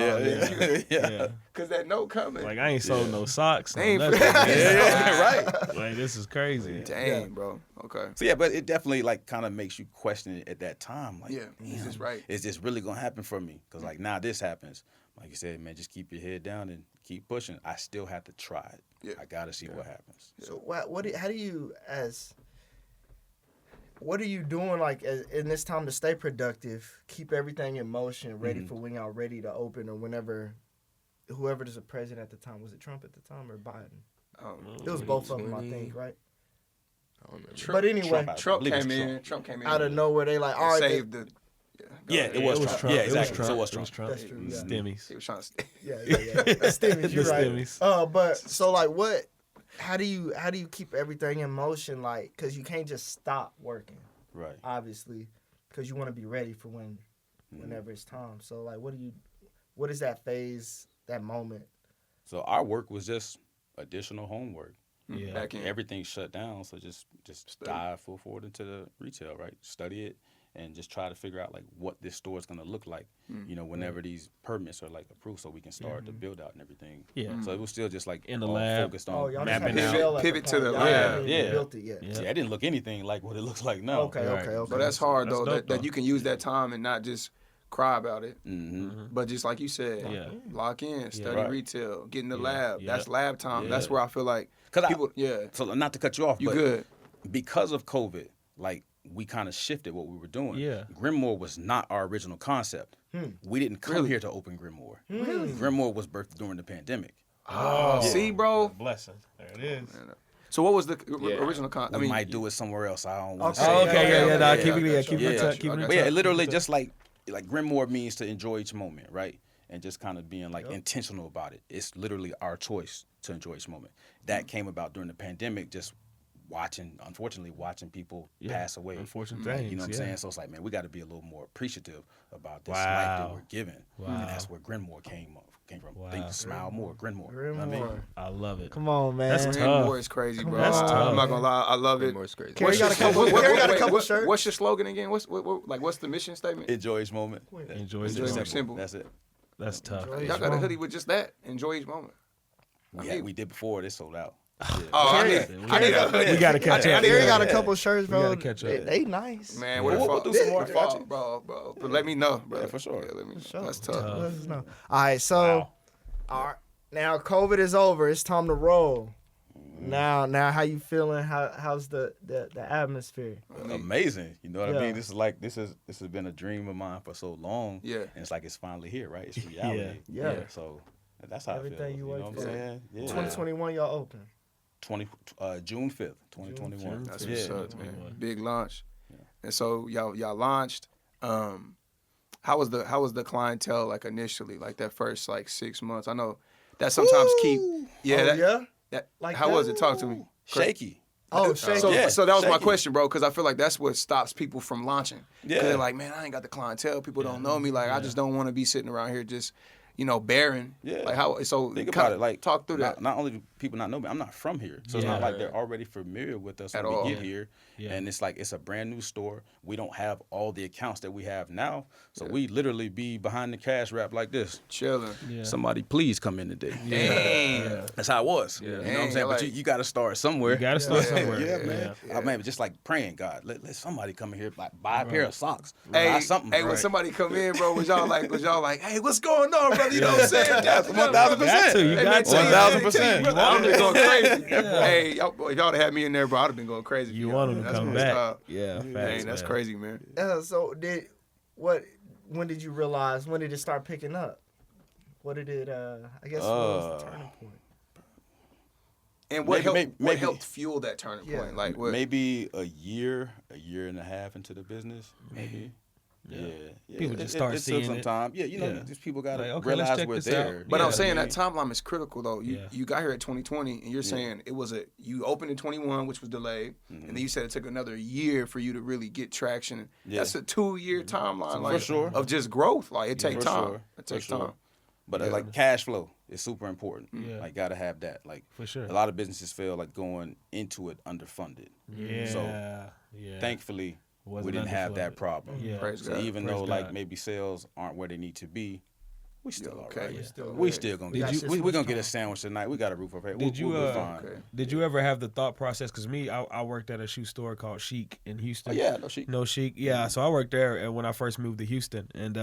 Yeah. Because that note coming. Like I ain't sold no socks. They No ain't- nothing, man. Yeah, right. Like this is crazy. Dang, bro. Okay. So yeah, but it definitely like kind of makes you question it at that time. Like, Yeah, is this right? Is this really gonna happen for me? Because like now this happens. Like you said, man, just keep your head down and keep pushing. I still have to try it. Yeah. I gotta see what happens. So what are you doing like in this time to stay productive, keep everything in motion, ready for when y'all ready to open, or whenever whoever is the president at the time, was it Trump at the time or Biden? It was both of them, I think, right? I don't remember. But anyway, Trump believe it's came in. Trump. Trump came in. out of nowhere they like, all right, saved the. Yeah, it was Trump. Yeah, exactly. So it was Trump. That's true, yeah. Stimmies. He was trying to. yeah. Stimmies, you're The right. stimmies. But so like, how do you keep everything in motion, like, because you can't just stop working, Right. obviously, because you want to be ready for whenever it's time. So like, what is that phase, that moment? So our work was just additional homework. Yeah. Back in. Everything shut down, so just dive full forward into the retail, right? Study it and just try to figure out like what this store is gonna look like, you know, whenever these permits are like approved, so we can start the build out and everything. Yeah. So it was still just like In the all lab. focused on Oh, y'all just mapping had out. to sell at Pivot the to point. the Y'all lab. haven't even Yeah. built it yet. Yeah. See, I didn't look anything like what it looks like now. Okay. But that's hard That's though. dope, That though. you can use that time and not just cry about it, Mm-hmm. but just like you said, Yeah. lock in, study Right. retail, get in the Yeah. lab. Yeah. That's lab time. Yeah. That's where I feel like 'Cause people. So not to cut you off, You but good? because of COVID, like we kind of shifted what we were doing. Yeah. Grinmore was not our original concept. We didn't come Really? here to open Grinmore. Really? Grinmore was birthed during the pandemic. Oh, see, bro. Blessing. There it is. So what was the original concept? We might do it somewhere else. I don't want to Okay. say. Oh, okay, yeah. Nah, yeah, keep it, I yeah, got keep you. it I in got touch. you. Keep it I in got But touch. yeah, you. literally just like Grinmore means to enjoy each moment, right? And just kind of being like intentional about it. It's literally our choice to enjoy each moment. That came about during the pandemic, just unfortunately watching people pass away. Unfortunate Like, things. you know what I'm yeah. saying? So it's like, man, we got to be a little more appreciative about this Wow. life that we're given. Wow. And that's where Grinmore came from. Wow. Think smile more, Grinmore. You know what I mean? Grinmore. I love it. Come on, man. That's tough. Grinmore is crazy, bro. That's I'm tough. not gonna lie, I love it. More is crazy. Kerry got a couple. Kerry got a couple shirts. What's your slogan again? What's the mission statement? Enjoy each moment. Enjoy It's each just moment. Simple. That's it. That's tough. Y'all got a hoodie with just that. Enjoy each moment. We did before. They sold out. Oh, I need a hoodie. We gotta catch up. Kerry Yeah. got a couple shirts, bro. gotta catch up. They nice. Man, We'll do some more. the Got fall, you. bro. But let me know, bro. Yeah, for sure. Let me know. Sure. That's tough. Let us know. All right, so all right, now COVID is over. It's time to roll. Now, how you feeling? How's the atmosphere? Amazing. You know what Yeah. I mean? This has been a dream of mine for so long. Yeah. And it's like it's finally here, right? It's reality. Yeah. So that's how Everything I feel. you know worked what I'm for. saying? Yeah. 2021, y'all open. June 5th, 2021. That's yeah. what's up, man. Big launch. And so y'all launched. How was the clientele like initially, like that first like 6 months? I know that sometimes Like how that? was it? Talk to me. Shaky. Oh, shaky. So, Yeah, so that was my shaky. question, bro, because I feel like that's what stops people from launching. Yeah. Because they're like, man, I ain't got the clientele. People don't know me. Like, I just don't want to be sitting around here just, barren. Yeah. Like, how, so Think kinda about it. Like, talk through that. Not only do people not know me, I'm not from here. So it's not like they're already familiar with us At when all. we get here. Yeah. And it's like, it's a brand new store. We don't have all the accounts that we have now. So we literally be behind the cash wrap like this. Chilling. Yeah. Somebody please come in today. Damn. That's how it was. You know what I'm Dang, saying? But like- you got to start somewhere. You got to start somewhere. Yeah, man. I mean, just like praying, God, let somebody come in here, like, buy a pair of socks, Hey, buy something. when somebody come in, bro, was y'all like, hey, what's going on, brother? You know what I'm saying? That's 1,000%. Got to. You Hey, got man, to. tell you, 1000%. brother, I've been going crazy. Hey, if y'all had me in there, bro, I'd have been going crazy. You for want y'all. them to That's come messed back. up. Yeah. Dang, Facts, that's man. crazy, man. So when did you realize, when did it start picking up? What did it, I guess, what was the turning point? And what Maybe- helped fuel that turning Yeah. point? Like, what? Maybe a year and a half into the business, maybe. Yeah. People just start it seeing took some it. time. Yeah, Yeah. these people got to Like, okay, let's realize check we're this out. there. But Yeah. I'm saying I that timeline is critical, though. You got here at 2020, and you're saying it was you opened in 21, which was delayed, and then you said it took another year for you to really get traction. Yeah. That's a 2-year timeline, like, sure. of just growth. Like, it takes For time. sure. It takes For sure. time. But like cash flow is super important. Yeah. Like gotta have that. Like For sure. a lot of businesses feel like going into it underfunded. Yeah. So, yeah. Thankfully, Wasn't we didn't have that underfunded. problem. Yeah. Praise So God. even Praise though God. like maybe sales aren't where they need to be, we still all okay. right. We still We good. still gonna We get got we 6 gonna months get a time. sandwich tonight. We got a roof over our head. Did you we'll be fine. Okay. Did you ever have the thought process? Because me, I worked at a shoe store called Chic in Houston. Oh, yeah, no shit. No Chic. Yeah, so I worked there when I first moved to Houston. And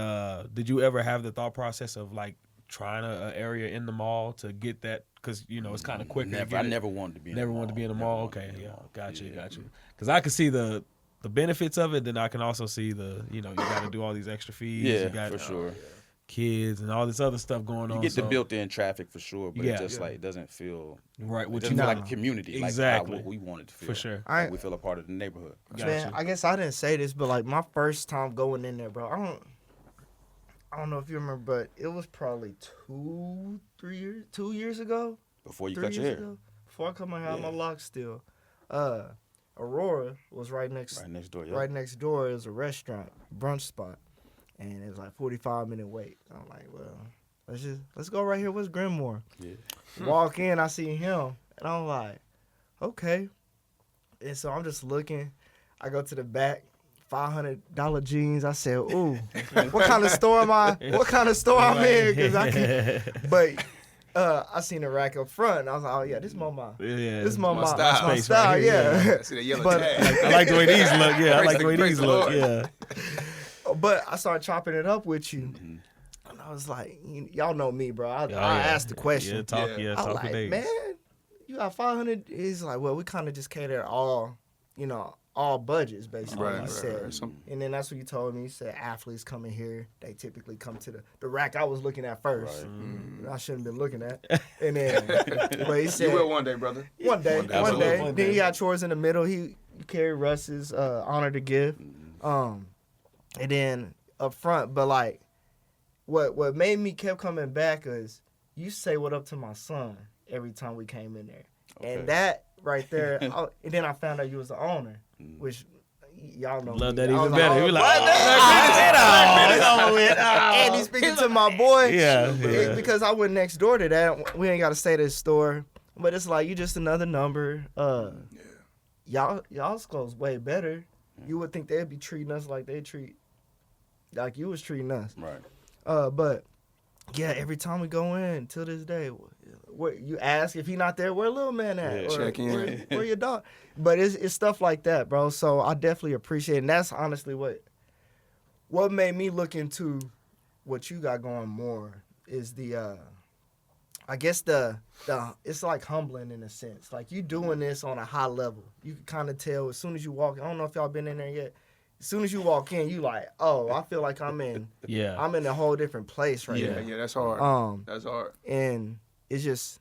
did you ever have the thought process of like trying an area in the mall to get that? Because it's kind of quicker. to Never. get I it. never wanted to be. Never in the wanted to be in the Never mall. wanted to Okay, be in the yeah, mall. got you. Because I could see the benefits of it. Then I can also see you got to do all these extra fees. Yeah, you got for sure. kids and all this other stuff going on. You get the so- built-in traffic for sure, but Yeah. it just like it doesn't feel. Right, It what doesn't you feel want. like a community. Exactly. Like what we wanted to feel. For sure. Like we feel a part of the neighborhood. Man, I guess I didn't say this, but like my first time going in there, bro, I don't know if you remember, but it was probably 2 years ago. Before you 3 cut your years hair. ago, before I cut my hair, Yeah. my locks still. Aurora was right next Right next door. Yeah. right next door. It was a restaurant, brunch spot, and it was like 45-minute wait. I'm like, well, let's go right here. What's Grinmore? Yeah. Walk in, I see him, and I'm like, okay. And so I'm just looking. I go to the back, $500 jeans. I said, ooh, what kind of store am I? What kind of store I'm in? 'Cause I can, but I seen a rack up front, and I was like, oh yeah, this is my Yeah, this is my style. my Space style, right here, yeah. I see that yellow But- tag. I like the way these look. Yeah, I like the way Praise these the look. Lord. Yeah. But I started chopping it up with you, and I was like, y'all know me, bro. I asked the question. Yeah, talk. Yeah. Yeah, I talk was for like, days. man, you got 500. He's like, well, we kind of just cater all budgets, basically. Right, he right, said. right. And then that's what you told me. You said athletes coming here, they typically come to the rack I was looking at first. I shouldn't have been looking at. And then, but he said, You will one day, brother. one day. Absolutely. Then he got chores in the middle. He carried Russ's honor to give. And then up front, but like, what made me kept coming back is you say what up to my son every time we came in there. Okay. And that right there, and then I found out you was the owner, which y'all know. Love me. that I even was better. oh, You like, and he's speaking to my boy. Yeah, It- because I went next door to that. We ain't got to stay at his store, but it's like you just another number. Y'all's goes way better. You would think they'd be treating us like like you was treating us. Right. But yeah, every time we go in till this day, where you ask if he not there, where little man at? Yeah, Or check in. Where your dog? But it's stuff like that, bro. So I definitely appreciate it. And that's honestly what made me look into what you got going more is I guess the it's like humbling in a sense. Like you doing this on a high level. You can kind of tell as soon as you walk. I don't know if y'all been in there yet. As soon as you walk in, you like, oh, I feel like I'm in a whole different place right Yeah, now. yeah, that's hard. That's hard. And it's just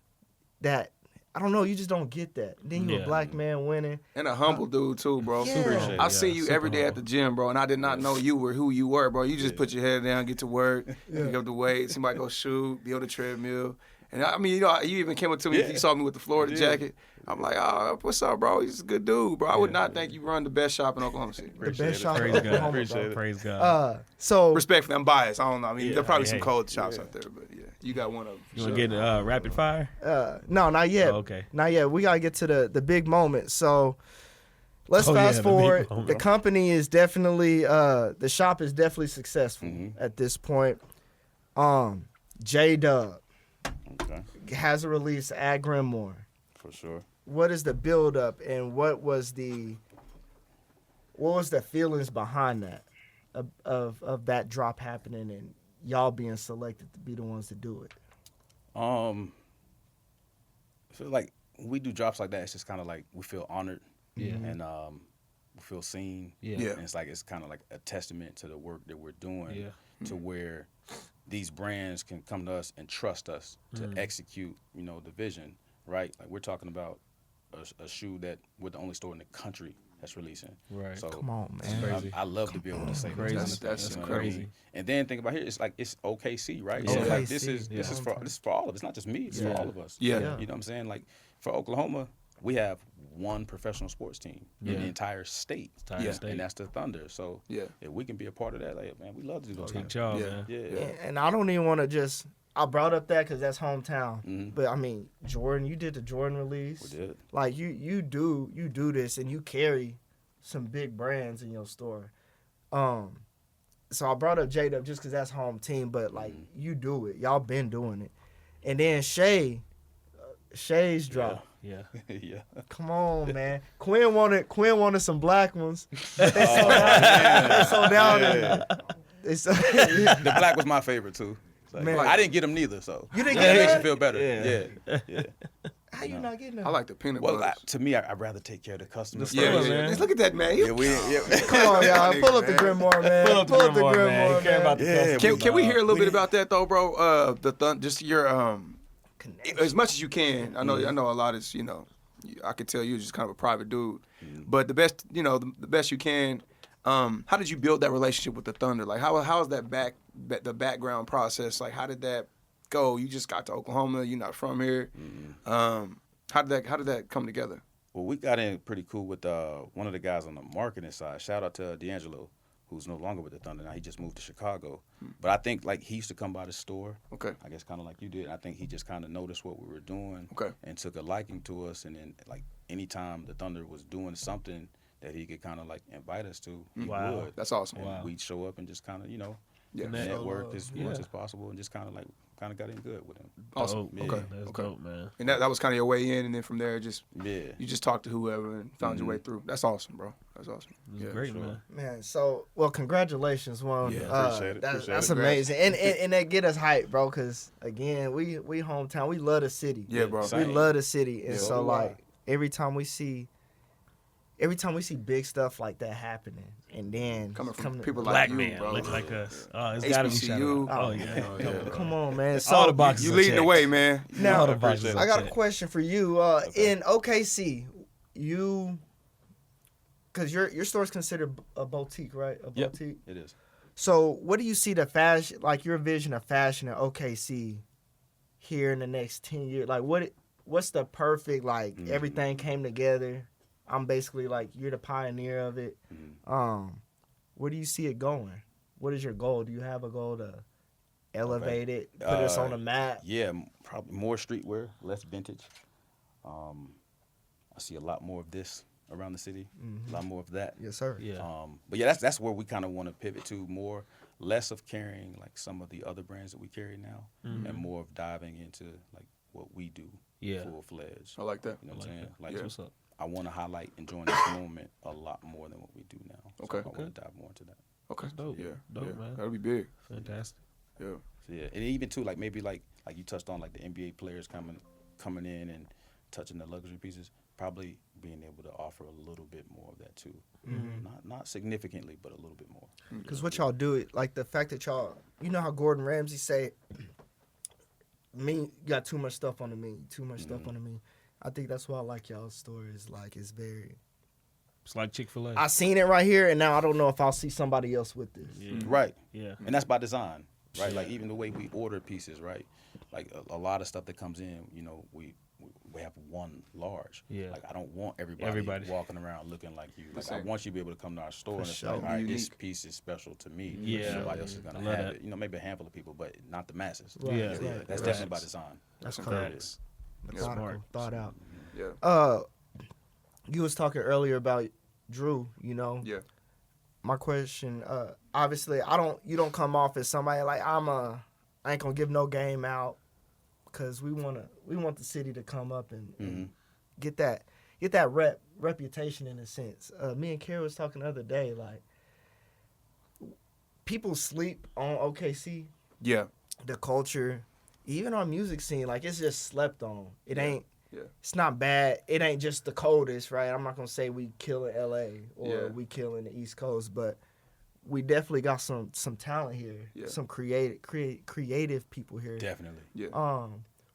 that I don't know. You just don't get that. Then you a black man winning. And a humble dude too, bro. Yeah. Appreciate it. I see you every day at the gym, bro, and I did not know you were who you were, bro. You just put your head down, get to work, pick up the weight, somebody go shoot, be on the treadmill. And I mean, you even came up to me, you saw me with the Florida jacket. I'm like, oh, what's up, bro? He's a good dude, bro. I would not think you run the best shop in Oklahoma City. The best shop in Praise God. Oklahoma, Appreciate bro. it. Praise God. So Respectfully, I'm biased. I don't know. I mean, there are probably some hey. cold shops out there, but yeah, you got one of them. You want to get rapid fire? no, not yet. Oh, okay. Not yet. We gotta get to the big moment. So let's Oh, yeah, fast the big forward. moment. The company is definitely the shop is definitely successful at this point. J-Dub Okay, has a release at Grinmore. for sure. What is the build up and what was the feelings behind that of that drop happening and y'all being selected to be the ones to do it? I feel like when we do drops like that, it's just kind of like we feel honored, and we feel seen. Yeah. And it's kind of like a testament to the work that we're doing, to where these brands can come to us and trust us to execute, the vision, right? Like we're talking about a shoe that we're the only store in the country that's releasing. Right. So Come on, man. Crazy. I love to be able to say Crazy. those kind of That's things, you know what I mean? crazy. And then think about here, it's like it's OKC, right? Yeah. So like OKC, this is for all of us. It's not just me. It's for all of us. Yeah. You know what I'm saying? Like for Oklahoma, we have one professional sports team in the entire state. State. And that's the Thunder. So if we can be a part of that, like man, we love to do those Big kind job, of man. Yeah. And I don't even want to just. I brought up that because that's hometown. Mhm. But I mean, Jordan, you did the Jordan release. We did. Like you do this, and you carry some big brands in your store. So I brought up J-Dub just because that's home team. But like you do it, y'all been doing it. And then Shai's drop. Yeah. Yeah. Come on, man. Quinn wanted some black ones. They sold out. Yeah. They sold- The black was my favorite too. Like, Man. I didn't get them neither, so You didn't that get makes that? you feel better. Yeah. Yeah. How you not getting them? I like the peanut Well, butter. to me, I'd rather take care of the customers. Yeah, first. man. Look at that, man. Yeah, Come on, y'all. Pull up the Grinmore, man. Pull up the Grinmore, man. You care about the Yeah, customer. Can we hear a little bit about that though, bro? Just your Connection. as much as you can. I know a lot is I could tell you're just kind of a private dude, but the best the best you can. How did you build that relationship with the Thunder? Like how is that the background process? Like how did that go? You just got to Oklahoma. You're not from here. How did that come together? Well, we got in pretty cool with one of the guys on the marketing side. Shout out to D'Angelo, who's no longer with the Thunder now. He just moved to Chicago. But I think like he used to come by the store. Okay. I guess kind of like you did. I think he just kind of noticed what we were doing. Okay. And took a liking to us. And then like anytime the Thunder was doing something that he could kind of like invite us to, he Wow. would. That's awesome. And Wow. we'd show up and just kind of Yeah. network as Yeah. much as possible and just kind of got in good with him. Awesome. Dope. Okay. That's Okay. dope, man. And that was kind of your way in, and then from there, Yeah. you just talked to whoever and found your way through. That's awesome, bro. That's awesome. It's Yeah, great, sure. man. Man, so congratulations, one. Yeah, appreciate it, That's, appreciate that's it. amazing, and that get us hyped, bro. Cause again, we hometown, we love the city. Yeah, bro. We Same. love the city, and Yeah, so so do I. like every time we see big stuff like that happening, and then Coming from come to- people Black like you, man, bro. look like us. Oh, it's gotta be HBCU. shouted out. Oh yeah. Come on, man. So All the boxes. You are leading the checked. way, man. now All the boxes. I are got a checked. question for you. In OKC, because your store's considered a boutique, right? A Yep. boutique. It is. So, what do you see the fashion, like your vision of fashion in OKC here in the next 10 years? Like, what's the perfect, like, everything came together? I'm basically like, you're the pioneer of it. Where do you see it going? What is your goal? Do you have a goal to elevate it, put us on the map? Yeah, probably more streetwear, less vintage. I see a lot more of this around the city, a lot more of that. Yes, sir. Yeah. But yeah, that's where we kind of want to pivot to more, less of carrying like some of the other brands that we carry now, and more of diving into like what we do, Yeah. full fledged. I like that. You know what I'm saying? that. Like, Yeah. What's up? I want to highlight and join this moment a lot more than what we do now. So Okay. I want to dive more into that. Okay. dope. Yeah. Dope, yeah. man. That'll be big. Fantastic. Yeah. So yeah, and even too, like maybe like you touched on like the NBA players coming in and touching the luxury pieces, probably being able to offer a little bit more of that too. Not significantly, but a little bit more. Because what y'all do, like the fact that y'all, you know how Gordon Ramsay say, got too much stuff on the menu, too much stuff on the menu. I think that's why I like y'all's stories. Like, it's very. It's like Chick-fil-A. I seen it right here, and now I don't know if I'll see somebody else with this. Yeah. Right. Yeah. And that's by design, right? Like even the way we order pieces, right? Like a lot of stuff that comes in, you know, we have one large. Yeah. Like I don't want everybody walking around looking like you. Like I want you to be able to come to our store and it's like, all right, this piece is special to me. Yeah. Nobody else is gonna have it. You know, maybe a handful of people, but not the masses. Right, Yeah. right. That's definitely by design. That's Facts. methodical, thought out. Yeah. You was talking earlier about Drew, you know. Yeah. My question, obviously, you don't come off as somebody like I ain't gonna give no game out, because we want the city to come up and get that reputation in a sense. Me and Kara was talking the other day, like people sleep on OKC, Yeah. the culture, even our music scene, like it's just slept on. It ain't. Yeah. It's not bad. It ain't just the coldest, right? I'm not gonna say we killing LA or Yeah. we killing the East Coast, but we definitely got some talent here. Yeah. Some creative people here. Definitely. Yeah.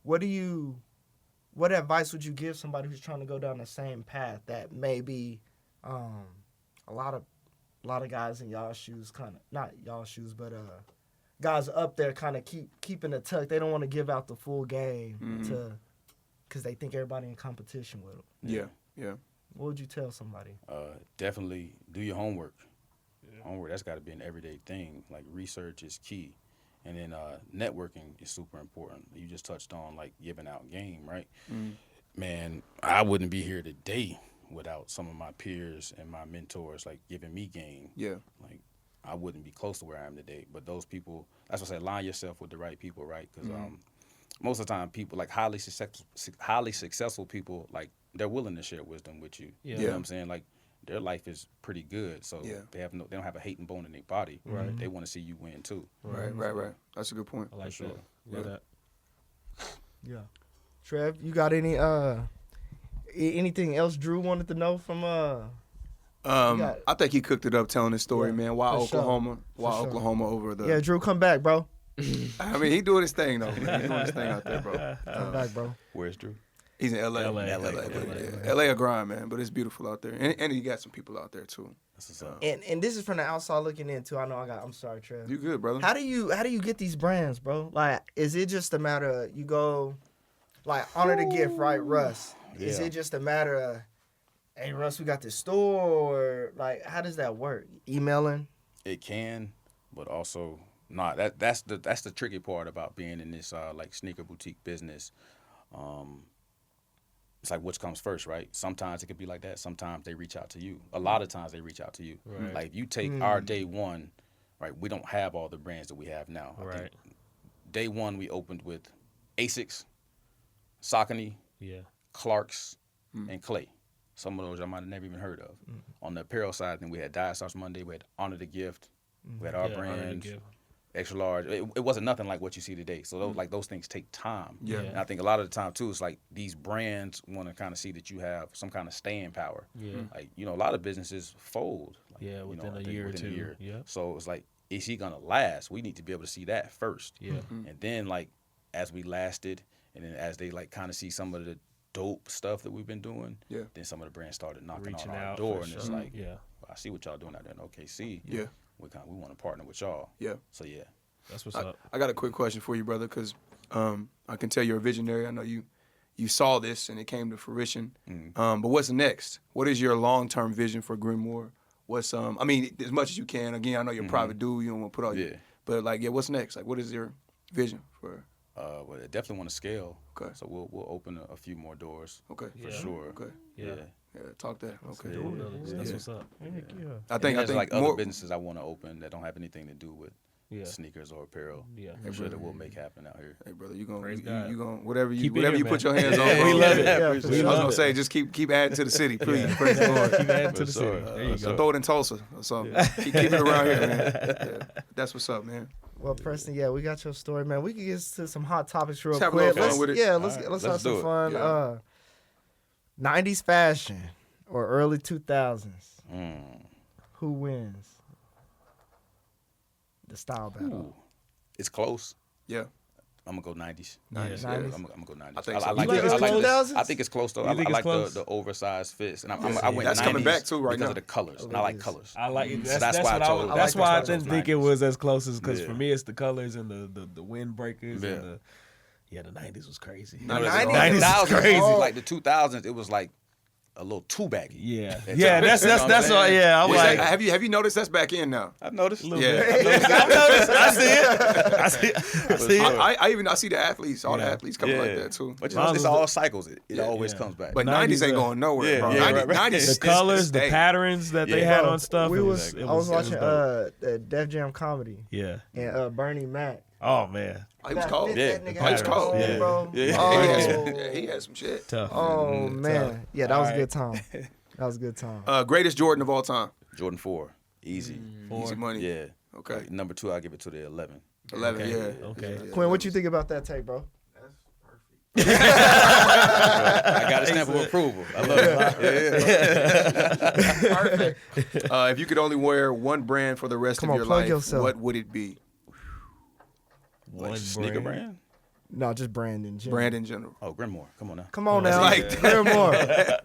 What advice would you give somebody who's trying to go down the same path that maybe a lot of guys in y'all shoes, kind of not y'all shoes, but guys up there kind of keeping the tuck. They don't want to give out the full game because they think everybody in competition with them. Yeah. Yeah. What would you tell somebody? Definitely do your homework. Homework, that's got to be an everyday thing. Like research is key. And then networking is super important. You just touched on like giving out game, right? Man, I wouldn't be here today without some of my peers and my mentors like giving me game. Yeah. Like I wouldn't be close to where I am today. But those people, that's what I say, align yourself with the right people, right? Because most of the time people like highly successful people, like they're willing to share wisdom with you. Yeah. You know what I'm saying? Like their life is pretty good, so they don't have a hating bone in their body. Right. They want to see you win too. Right. That's a good point. I like sure. that. Love that. Yeah. Trev, you got any anything else Drew wanted to know from I think he cooked it up telling his story, Yeah, man. Why for sure. Oklahoma? Why For sure. Oklahoma over the? Yeah, Drew, come back, bro. I mean, he doing his thing though. Man. He doing his thing out there, bro. Come back, bro. Where's Drew? He's in LA. LA. LA a grind, man, but it's beautiful out there, and he got some people out there too. That's what's up. And this is from the outside looking in too. I know I'm sorry, Trev. You good, brother? How do you get these brands, bro? Like, is it just a matter of you go, like, honor the gift, right, Russ? Is Yeah. it just a matter of, hey, Russ, we got this store, or like, how does that work? Emailing? It can, but also not. That's the tricky part about being in this like sneaker boutique business. It's like which comes first, right? Sometimes it could be like that. Sometimes they reach out to you. A lot of times they reach out to you. Right. Like if you take our day one, right? We don't have all the brands that we have now. I Right. think day one we opened with Asics, Saucony, Yeah. Clark's, and Clay. Some of those I might have never even heard of. On the apparel side, then we had Diet Sauce Monday. We had Honor the Gift. We had our Yeah, Honor the brand, Gift. extra large. It wasn't nothing like what you see today. So those things take time. Yeah. And I think a lot of the time too, it's like these brands want to kind of see that you have some kind of staying power. Yeah. Like a lot of businesses fold. Like, Yeah, you within know, I a think year or within a two. year. Yeah. So it's like, is he gonna last? We need to be able to see that first. Yeah. And then like as we lasted, and then as they like kind of see some of the dope stuff that we've been doing, then some of the brands started knocking Reaching on our out, door, for and it's sure. like, Yeah. well, I see what y'all doing out there in OKC. Yeah. We want to partner with y'all. Yeah. So yeah. That's what's up. I got a quick question for you, brother, because I can tell you're a visionary. I know you saw this and it came to fruition. But what's next? What is your long-term vision for Grinmore? What's I mean, as much as you can. Again, I know you're a private dude. You don't want to put all your. But like, yeah, what's next? Like, what is your vision for? Well, I definitely want to scale. Okay. So we'll open a few more doors. Okay. For Yeah. sure. Okay. Yeah. Yeah. Talk that. Okay. That's what's up. I think there's like other more. businesses I want to open that don't have anything to do with Yeah. sneakers or apparel. Yeah. I'm sure that we'll make happen out here. Hey, brother, you gonna Praise God. you gonna whatever you Keep it whatever here, you put man. your hands on. We bro. love it. Yeah, Yeah, I for was sure. gonna say just keep adding to the city, please. Praise the Lord. Keep adding to the city. sure. There you go. Throw it in Tulsa or something. Keep it around here, man. Yeah. That's what's up, man. Well, Preston, yeah, we got your story, man. We can get to some hot topics real Let's have a quick. little fun with it. Yeah, All let's right, let's let's have some do it. fun. Yeah. 90s fashion or early 2000s. Mm. Who wins? The style battle. Ooh. It's close. Yeah. I'm gonna go 90s. Yeah. 90s. I'm gonna go 90s. I think so. I like You think it's the- I like the- 2000s? I think it's close though. You I think it's like close? the oversized fits, and I went That's 90s coming back too right because now. of the colors, and I like colors. I like it. So That's that's why what I I chose- was. That's why I chose didn't think it 90s. was as close as because Yeah. for me it's the colors and the windbreakers Yeah. and the the 90s was crazy. No, The 90s 90s is crazy. Oh. Like the 2000s, it was like a little too baggy. Yeah, At yeah. times. That's You know what I'm all. saying? Yeah, I'm Is like. that- have you noticed that's back in now? I've noticed. a little Yeah. bit. I noticed. I see it. I see it. I see the athletes, all the Yeah. athletes coming like that too. But you Mine know, was it's the- all cycles. It always Yeah. comes back. But 90s ain't 90s, going nowhere, yeah, bro. yeah, 90s, right, right. 90s The is colors, the stay. patterns that they Yeah. had Bro, on stuff. I it was was watching dope. Def Jam comedy Yeah. and Bernie Mac. Oh man. Oh, he was cold. Yeah. That nigga Oh, he was had cold. on, Yeah. bro. Yeah. He had some, Oh, yeah, he had some shit. Tough. oh man, yeah, that was a Alright. good time. That was a good time. Greatest Jordan of all time. Jordan 4, easy. Easy money. Yeah. Okay. Number 2, I give it to the 11. 11. Okay. Yeah. Okay. Yeah. Quinn, what you think about that tape, bro? I got a stamp of approval. I love it. If you could only wear one brand for the rest Come of on, your plug life, yourself. what would it be? One Sneaker brand? No, just Brandon. Jim. Brand in general. Oh, Grinmore. Come on now. Come on now, like Grinmore.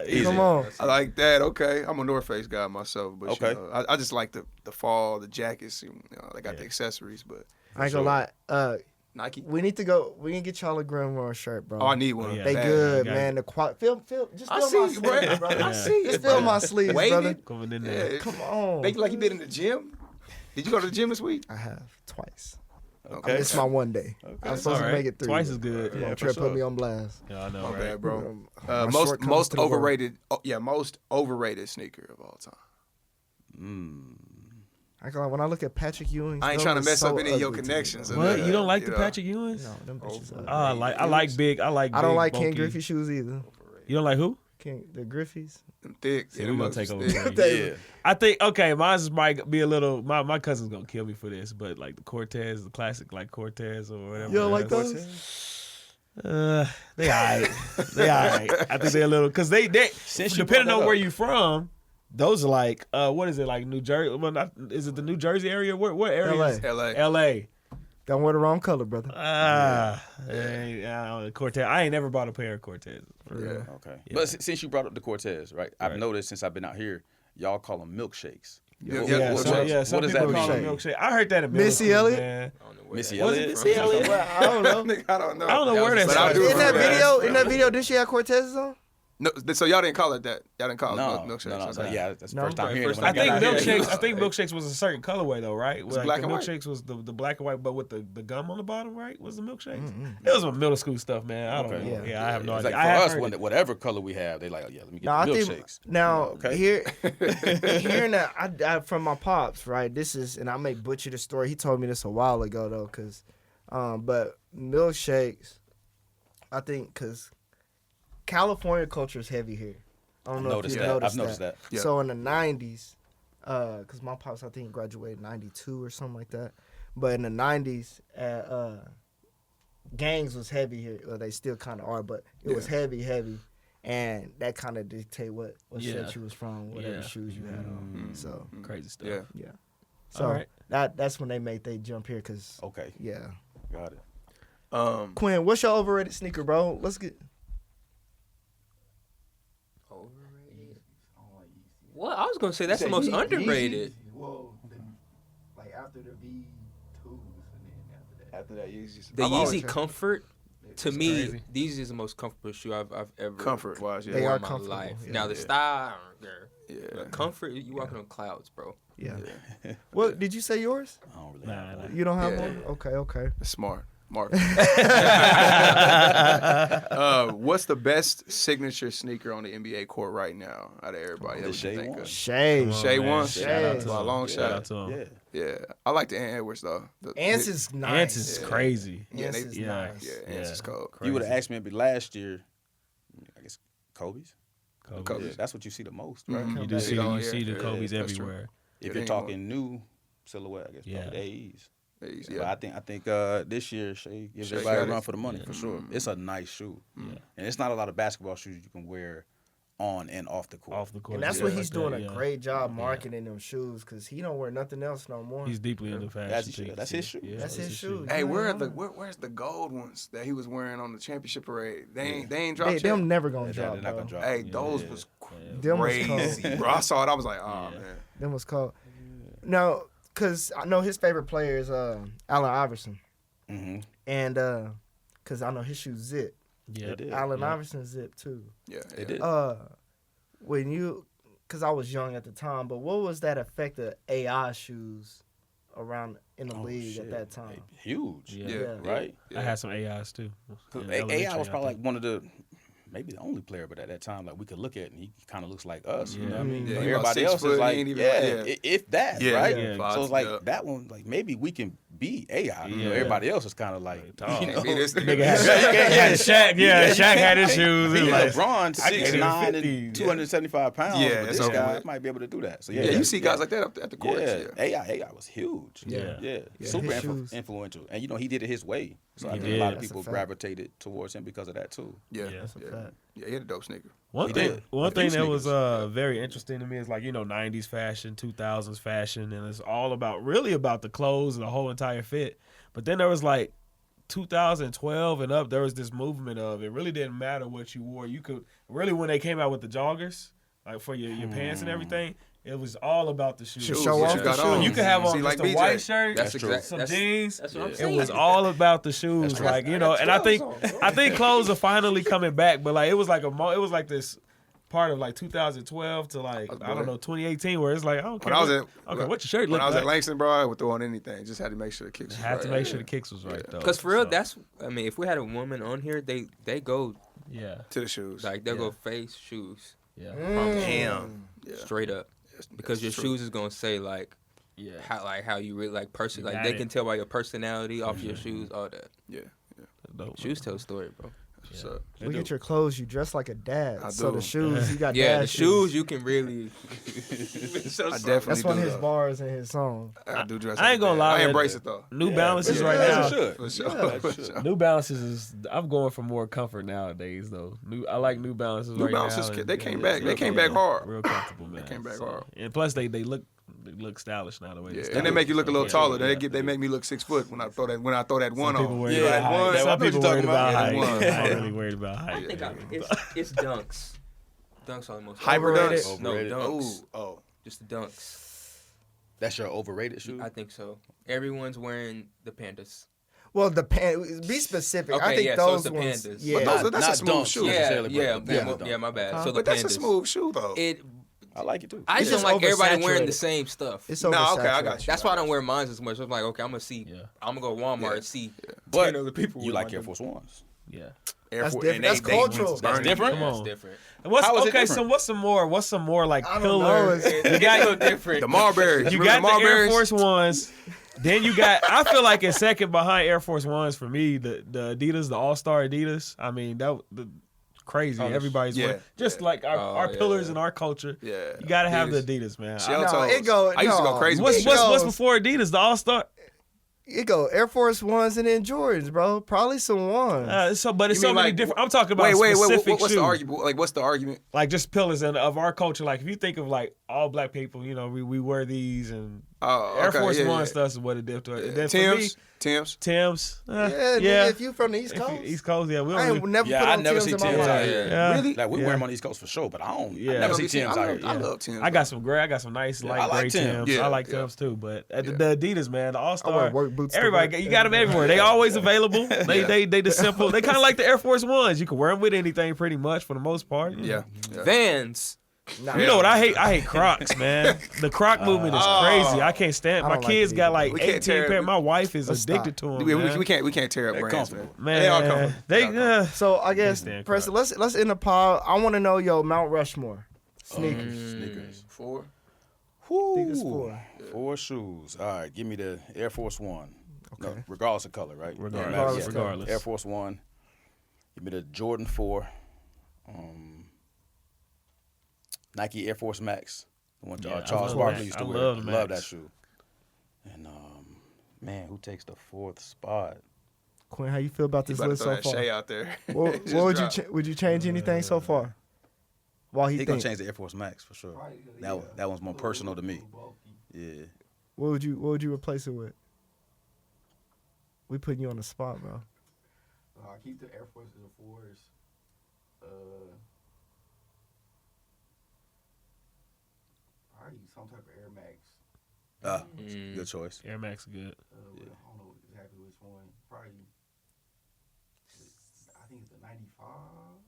Easy. Come on. I like that. Okay, I'm a North Face guy myself, but Okay. you know, I just like the fall, the jackets. You know, they got the accessories, but I ain't gonna lie. Nike. We need to go. We can get y'all a Grinmore shirt, bro. Oh, I need one. Yeah. They bad. good, got man. The feel, just I feel see my you, bro. sleeves, brother. I see you. Just feel my sleeves, Waited. brother. Coming in there. Yeah. Come on. Make it like you did in the gym. Did you go to the gym this week? I have twice. Okay. It's my one day. I'm supposed to Alright. make it through. Twice is good. Come Yeah, on, for Trey, sure. put me on blast. Yeah, I know, My right? bad, bro. My Most shortcomings to the world. overrated. Oh, yeah, most overrated sneaker of all time. I ain't gonna lie, when I look at Patrick Ewing, I ain't trying to mess up any of your connections. What? You don't like You the know. Patrick Ewings? No, them bitches. Oh, I like big. I like. I don't big, like Ken bulky. Griffey shoes either. You don't like who? The Griffies. Them thick. See, yeah, we gonna them take over. thick. for you. Yeah. I think okay, mine might be a little. My cousin's gonna kill me for this, but like the Cortez, the classic like Cortez or whatever. You don't like that's- those? They alright. They alright. I think they're a little because they you depending brought on that where up. you from. Those are like what is it like New Jersey? Well, is it the New Jersey area? What area? LA. is- LA. L.A. Don't wear the wrong color, brother. Cortez. I ain't never bought a pair of Cortez. Yeah. Okay. But since you brought up the Cortez, right? I've Right. noticed since I've been out here, y'all call them milkshakes. Yeah, What- yeah, what- some- what- yeah. Some what does people that call mean? them milkshake. I heard that in middle Missy school, Elliott? man. Missy Was it Elliott? Missy Elliott? I don't know. Nigga, I don't know. I don't know where But that's I at. do In that remember video, did she have Cortez's on? No, so y'all didn't call it that. Y'all didn't call No, it milkshakes. no, okay. yeah, that's the No. first time hearing it. First when I think got out here. milkshakes. I think milkshakes was a certain colorway though, right? Like black the and white. milkshakes was the black and white, but with the gum on the bottom, right? Was the milkshakes? It was some middle school stuff, man. I don't Okay. know. Yeah. Yeah, I have no It's idea. like I for have us, heard when it. whatever color we have, they like, oh yeah, let me get No, I the think milkshakes. now Okay. hearing that I from my pops, right? This is, and I may butcher the story. He told me this a while ago though, cause, but milkshakes, I think, cause California culture is heavy here. I don't know if you I've noticed that. Yeah. So in the 90s, cause my pops I think graduated in 92 or something like that, but in the 90s, gangs was heavy here. Well, they still kind of are, but it was heavy, and that kind of dictate what Yeah. set you was from, whatever Yeah. shoes you had on. So Crazy stuff. Yeah. yeah, so Alright. that's when they made they jump here, cause Okay, yeah. got it. Quinn, what's your overrated sneaker, bro? Let's get. What? I was gonna say that's the most underrated. Well, like after the V2s, and then After that, Yeezys. The I've always- Yeezy Comfort. To me, crazy. these is the most comfortable shoe I've ever Comfort wise, yeah. They worn are in my comfortable, life. yeah. Now the style, I don't care. Yeah. But comfort, you walking on clouds, bro. Yeah. What did you say yours? I don't really Nah, have nah. one. You don't have Yeah. one? Okay. That's smart. Mark. What's the best signature sneaker on the NBA court right now out of everybody? The that we Shai can think one. of? Shay. Come on, Shai man. one. Shout out to By a him. long Shout shot. out to him. Yeah. Yeah, I like the Ant Edwards though. Ants is nice. Ants is crazy. Yeah, Ants they- is yeah. nice. Yeah, Ants is cold. You would have asked me maybe last year. I guess Kobe's. Kobe. Yeah, that's what you see the most, right? Mhm. You do Yeah, see yeah, you yeah, see the yeah, Kobe's that's true. everywhere. If Yeah, you're they talking new silhouette, I guess Yeah. probably the AEs. Yeah. But I think this year Shai gives Shai everybody a got run it. for the money for sure. It's a nice shoe, Yeah. and it's not a lot of basketball shoes you can wear on and off the court. Off the court. And that's yeah, what like he's that, doing a yeah. great job marketing them shoes because he don't wear nothing else no more. He's deeply into fashion. That's his shoe. Yeah, That's his shoe. Hey, Yeah, where's the gold ones that he was wearing on the championship parade? They ain't dropped yet. Them never gonna They're drop. not gonna Bro. drop. Hey, those was Them was crazy, cold. bro. I saw it. I was like, oh man. Them was cold. No, because I know his favorite player is Allen Iverson, Mm-hmm. and because I know his shoes zip. Yeah. Allen Iverson zip too. Yeah, They did. When you, because I was young at the time, but what was that effect of AI shoes around in the league at that time? Huge. Yeah. Right? I had some AIs too. AI elementary, was I probably think. like one of the, maybe the only player, but at that time, like we could look at and he kind of looks like us. You know what I mean? Yeah, But he about everybody 6 else foot, is he like, ain't even- if that, Yeah, right? yeah. So it's like Yeah. that one, like maybe we can be AI. You know, Yeah. everybody else is kind of like, Tall. you know, Be this Nigga had Shaq. Yeah, Shaq had his shoes. It was yeah, like, LeBron I can't even 6'9" fit and these. 275 pounds. Yeah, but it's this over guy with. might be able to do that. So Yeah, you see guys like that at the courts. yeah. AI was huge. Yeah. Super his shoes. influential, and he did it his way. So I He think a lot did. of people That's a fact. gravitated towards him because of that too. Yeah, Yeah. That's a fact. Yeah, he had a dope sneaker. One He thing, did. one Like thing them that was sneakers. very interesting to me is like 90s fashion, 2000s fashion, and it's all really about the clothes and the whole entire fit. But then there was like 2012 and up, there was this movement of it really didn't matter what you wore. You could really, when they came out with the joggers, like for your pants and everything, it was all about the shoes. show what off you the got shoes. on. You could have on See, just like a BJ. white shirt, That's true. exact. some That's, jeans. that's what I'm It saying. was all about the shoes, true. like and I think clothes are finally coming back, but like it was like it was like this part of like 2012 to like I don't know 2018 where it's like I don't care When I was okay, what your shirt when look I was like. at Langston, bro, I would throw on anything. Just had to make sure the kicks. Was Had right. to make sure the kicks was right though. Because for real, So, if we had a woman on here, they go yeah, to the shoes. like they'll go face shoes yeah, Damn. Yeah. straight up because your shoes is gonna say like yeah. how you really like person like Got they it. can tell by your personality off your shoes, all that. Yeah. Dope, Shoes tell a story, bro. What's up? Look at your clothes. You dress like a dad. I So do. the shoes, you got Yeah, dad the shoes you can really. I definitely That's one do, of his though. bars in his song. I do dress. I ain't like gonna that. lie, I man. embrace it though. New Balances right As now. it should. For sure. For sure. New Balances is. I'm going for more comfort nowadays though. I like New Balances New right Balances, now. and- they came and back. it's They real came back hard. Real comfortable, man. came back So- hard. And plus they look stylish now the way. Yeah, they and they make you look a little taller. Yeah. They make me look 6 foot when I throw that one Some people on. worried Yeah, about height. height. That's Some what people you're worried talking about about. height. Yeah, the I'm one. really worried about I height. think it's dunks. Dunks are the most Hyper Overrated. dunks. No, Overrated. dunks. Oh, Just the dunks. That's your overrated shoe. I think so. Everyone's wearing the Pandas. Well, the be specific. Okay, I think yeah, so those it's the ones. Pandas. Yeah. But that's a Not smooth dunks, shoe. yeah. Yeah, necessarily, but yeah, the yeah, Pandas yeah, my bad. So the But that's a Pandas. smooth shoe though. I like it too. I It's just just don't like everybody wearing oversaturated. the same stuff. It's No, okay, I oversaturated. got you. That's why I don't wear mine as much. I'm like, okay, I'm gonna see. Yeah. I'm gonna go to Walmart Yeah. and see But 10 other people. you with like my Air Force Ones. Yeah. Air That's Force- different. and That's cultural. That's different? Come That's on. different. What's How is it okay? different? So what's some more like I don't pillar? know. It's- You got so different. The Marbury's. you Remember got the Air Marbury's? Force Ones. Then you got. I feel like in second behind Air Force Ones for me, the Adidas, the All Star Adidas. I mean the crazy. Everybody's yeah, wearing just yeah. like our yeah, pillars yeah. in our culture. Yeah. You gotta have the Adidas. Adidas, man. Shell No, toes. it go- I used to go no. crazy. What's with What's- shell. what's before Adidas? The All Star. It go Air Force Ones and then Jordans, bro. Probably some ones. But it's You so mean many like- different. I'm talking about Wait. specific What's shoes. the argument? Like, what's the argument? Like just pillars of our culture. Like if you think of like all black people, we wear these and Oh, Air okay, Force yeah, One yeah. stuff is what it did to it. Then for me, Tim's. Tim's. yeah, yeah. nigga, if you from the East If you- Coast, East Coast, yeah. We don't I really, ain't never Yeah, put I on never Tim's see in my Tim's life. out here. yeah. Really? Like we Yeah. wear them on the East Coast for sure, but I don't. Yeah. I never see I Tim's out here. I love Tim's. I got some gray. I got some nice light I like gray Tim's. Timbs. Yeah, I like yeah. Timbs too. But the Yeah. Adidas, man, the All I wear Star, work boots. to everybody, work you got them everywhere. They always available. They the simple. They kind of like the Air Force Ones. You can wear them with anything pretty much for the most part. Yeah. Vans. Nah, You know what I hate? I hate Crocs, man. The Croc movement is crazy. I can't stand. I My don't like kids it got either. like We can't 18 tear- pair. My wife is Let's addicted to them. We can't tear up They're brands, comfortable. man. Man, They are comfortable. They So I guess, stand Preston, let's end the pod. I want to know your Mount Rushmore sneakers. Sneakers. 4. Sneakers Whoo. 4. 4 shoes. All right, give me the Air Force One. Okay. No, regardless of color, right? Regardless. Yeah, Regardless. Air Force One. Give me the Jordan 4. Nike Air Force Max. The one Yeah, I Charles love Barkley that. used to I wear. love the Love Max. that shoe. And man, who takes the 4th spot? Quinn, how you feel about You this about to list throw so that Shea far? out there. What Just would you drop. would you change anything so far? Why He he gonna think? change the Air Force Max for sure. That one's more personal to me. Yeah. What would you replace it with? We putting you on the spot, bro. I keep the Air Force and the fours. Probably some type of Air Max. Good choice. Air Max good. I don't know exactly which one. Probably, I think it's the 95s.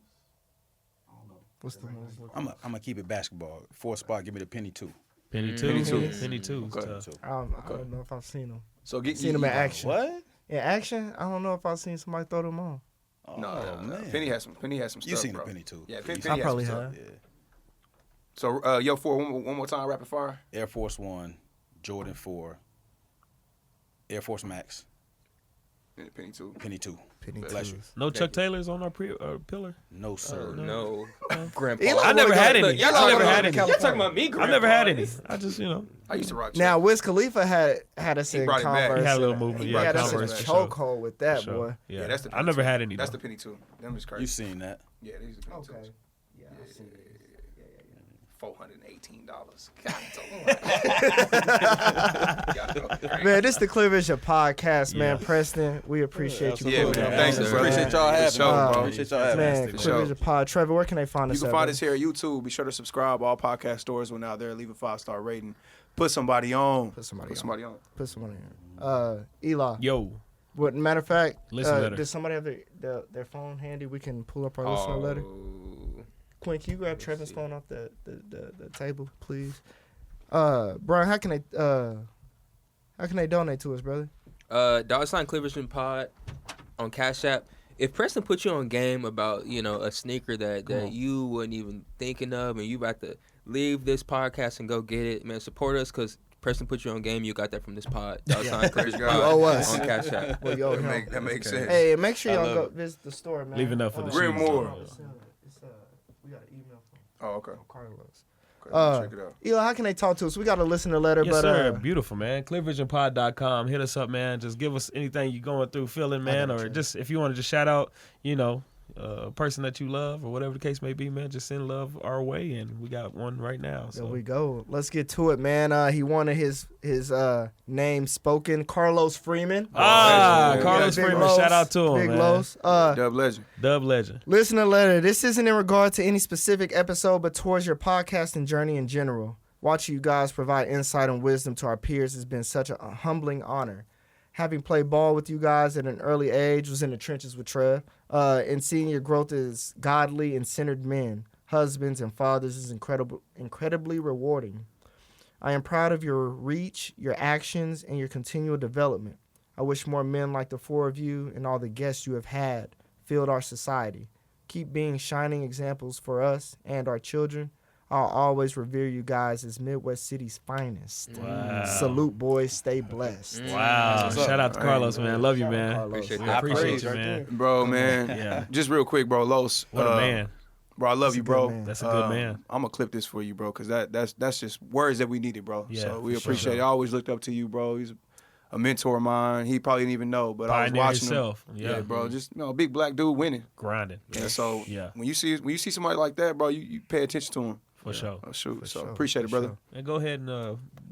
I don't know. What's the ones? I'm gonna keep it basketball. Fourth spot, give me the penny 2. Penny two. Penny two. Penny two. Okay. Tough. I don't know if I've seen them. So get Seen them in action. What? In action, I don't know if I've seen somebody throw them on. Oh, No, man. Penny has some stuff. You seen bro. the penny 2? Yeah, You Penny seen- I has probably some have. stuff. Yeah. So yo, 4, one more time, rapid fire. Air Force 1, Jordan 4, Air Force Max, Penny 2. penny 2. Penny Bless you. twos. No Chuck Taylors on our pillar. No sir. No. Grandpa. Eli I never wanna had go- any. Y'all I never talking had about- any. Y'all talking about me, I Grandpa. never had any. I just I used to rock. Now Chuck. Wiz Khalifa had us He in brought it back. Converse. He had a little and movement, He yeah, had us in a Converse, for sure. chokehold with that, For sure. boy. Yeah, that's the. I Penny never 2. had any. That's though. the Penny 2. Them is You crazy. seen that? Yeah, these are the Penny 2s. Okay. Yeah, I've seen it. $418. Man, this is the Clear Vision podcast, man. Preston, we appreciate you. Yeah, pulling man. up Thanks, on us, bro. Appreciate y'all For having sure, me. bro. Appreciate y'all having Man, me. For Clear sure. Vision Pod. Trevor, where can they find You us can at, find bro? us here at YouTube. Be sure to subscribe. All podcast stores when out there. Leave a 5-star rating. Put somebody on. Put somebody Put somebody on. Put someone in. Eli. Yo. What matter of fact, Listen letter. does somebody have their phone handy? We can pull up our listener letter. Quinn, can you grab Trevor's phone off the table, please? Brian, how can they donate to us, brother? $ Clear Vision Pod on Cash App. If Preston put you on game about, a sneaker that you wasn't even thinking of and you about to leave this podcast and go get it, man, support us because Preston put you on game. You got that from this pod. $Clear Vision You Pod owe us. on Cash App. Well, yo, That makes sense. Hey, make sure y'all love go it. visit the store, man. Leaving up for the Grinmore. It's, we got an email from Oh, okay. Carlos. Okay, check it out. Eli, how can they talk to us? We got a listener letter, Yes, but sir. Beautiful, man. ClearVisionPod.com. Hit us up, man. Just give us anything you're going through, feeling, man, or just if you want to just shout out, a person that you love or whatever the case may be, man, just send love our way, and we got one right now. So. there we go. Let's get to it, man. He wanted his name spoken. Carlos Freeman. Carlos Big Freeman. Los. Shout out to him, Big man. Los. Dub Legend. Dub Legend. Listener letter. This isn't in regard to any specific episode, but towards your podcasting journey in general. Watching you guys provide insight and wisdom to our peers has been such a humbling honor. Having played ball with you guys at an early age, was in the trenches with Trev, and seeing your growth as godly and centered men, husbands, and fathers is incredibly rewarding. I am proud of your reach, your actions, and your continual development. I wish more men like the four of you and all the guests you have had filled our society. Keep being shining examples for us and our children. I'll always revere you guys as Midwest City's finest. Wow. Salute, boys. Stay blessed. Wow. What's up? Shout out to Carlos, man. Love you, man. Carlos. We appreciate you, right man. Bro, man. Yeah. Just real quick, bro. Los. What a man. Bro, I love you, a bro. good man. That's a good man. I'm going to clip this for you, bro, because that's just words that we needed, bro. Yeah, so we for appreciate sure. it. I always looked up to you, bro. He's a mentor of mine. He probably didn't even know, but I was Pioneer watching himself. him. Yeah. Bro. Just, a big black dude winning. Grinding. Yeah, so Yeah. when you see somebody like that, bro, you pay attention to him. For sure. Oh, shoot. So sure, appreciate it, for brother. sure. And go ahead and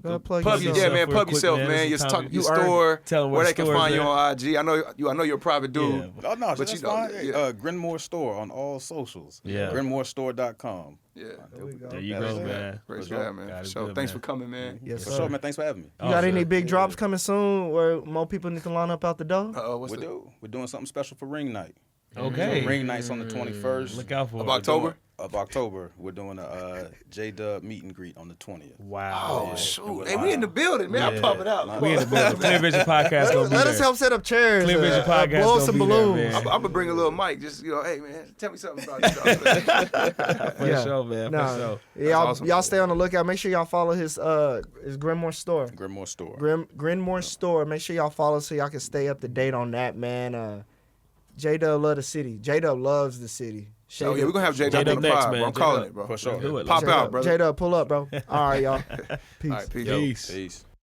Go plug Plug yourself. yeah, man. real Plug quick, yourself, man. This Your is time- your you earned- store, tell 'em where where they the can store find is you at. on IG. I know you're a private dude. Yeah. Oh, no, But that's you fine. know, Grinmore Store on all socials. Yeah. GrinmoreStore.com. Yeah. There we go. There you That's go, it. man. Great sure. job, man. God is So good, thanks man. for coming, man. Yes, For sir. sure, man. Thanks for having me. You got Oh, any sure. big drops coming soon where more people need to line up out the door? What's We the do. We're doing something special for Ring Night. Okay. So Ring Night's on the 21st Look out for Of it. October? Of October. We're doing a J-Dub meet and greet on the 20th. Wow. Oh, shoot. Hey, we in the building, man. Yeah. I'm popping out. We in the building. Clear Vision Podcast gonna be Let there. us help set up chairs. Clear Vision Podcast blow gonna some be there, balloons. man. I'm gonna bring a little mic. Just hey man, tell me something about you. For Yeah. sure, man. Nah, For sure. y'all, awesome. y'all stay on the lookout. Make sure y'all follow his Grinmore store. Grinmore Store. Grinmore store. Make sure y'all follow so y'all can stay up to date on that, man. J-Dub love the city. J-Dub loves the city. Oh yeah, we're gonna have J-Dub J-Dub on the next, pod, man. bro. I'm calling J-Dub. it, bro. For sure. Do it. Pop out, brother. J-Dub, pull up, bro. All right, y'all. Peace. All right, peace. Peace. Peace.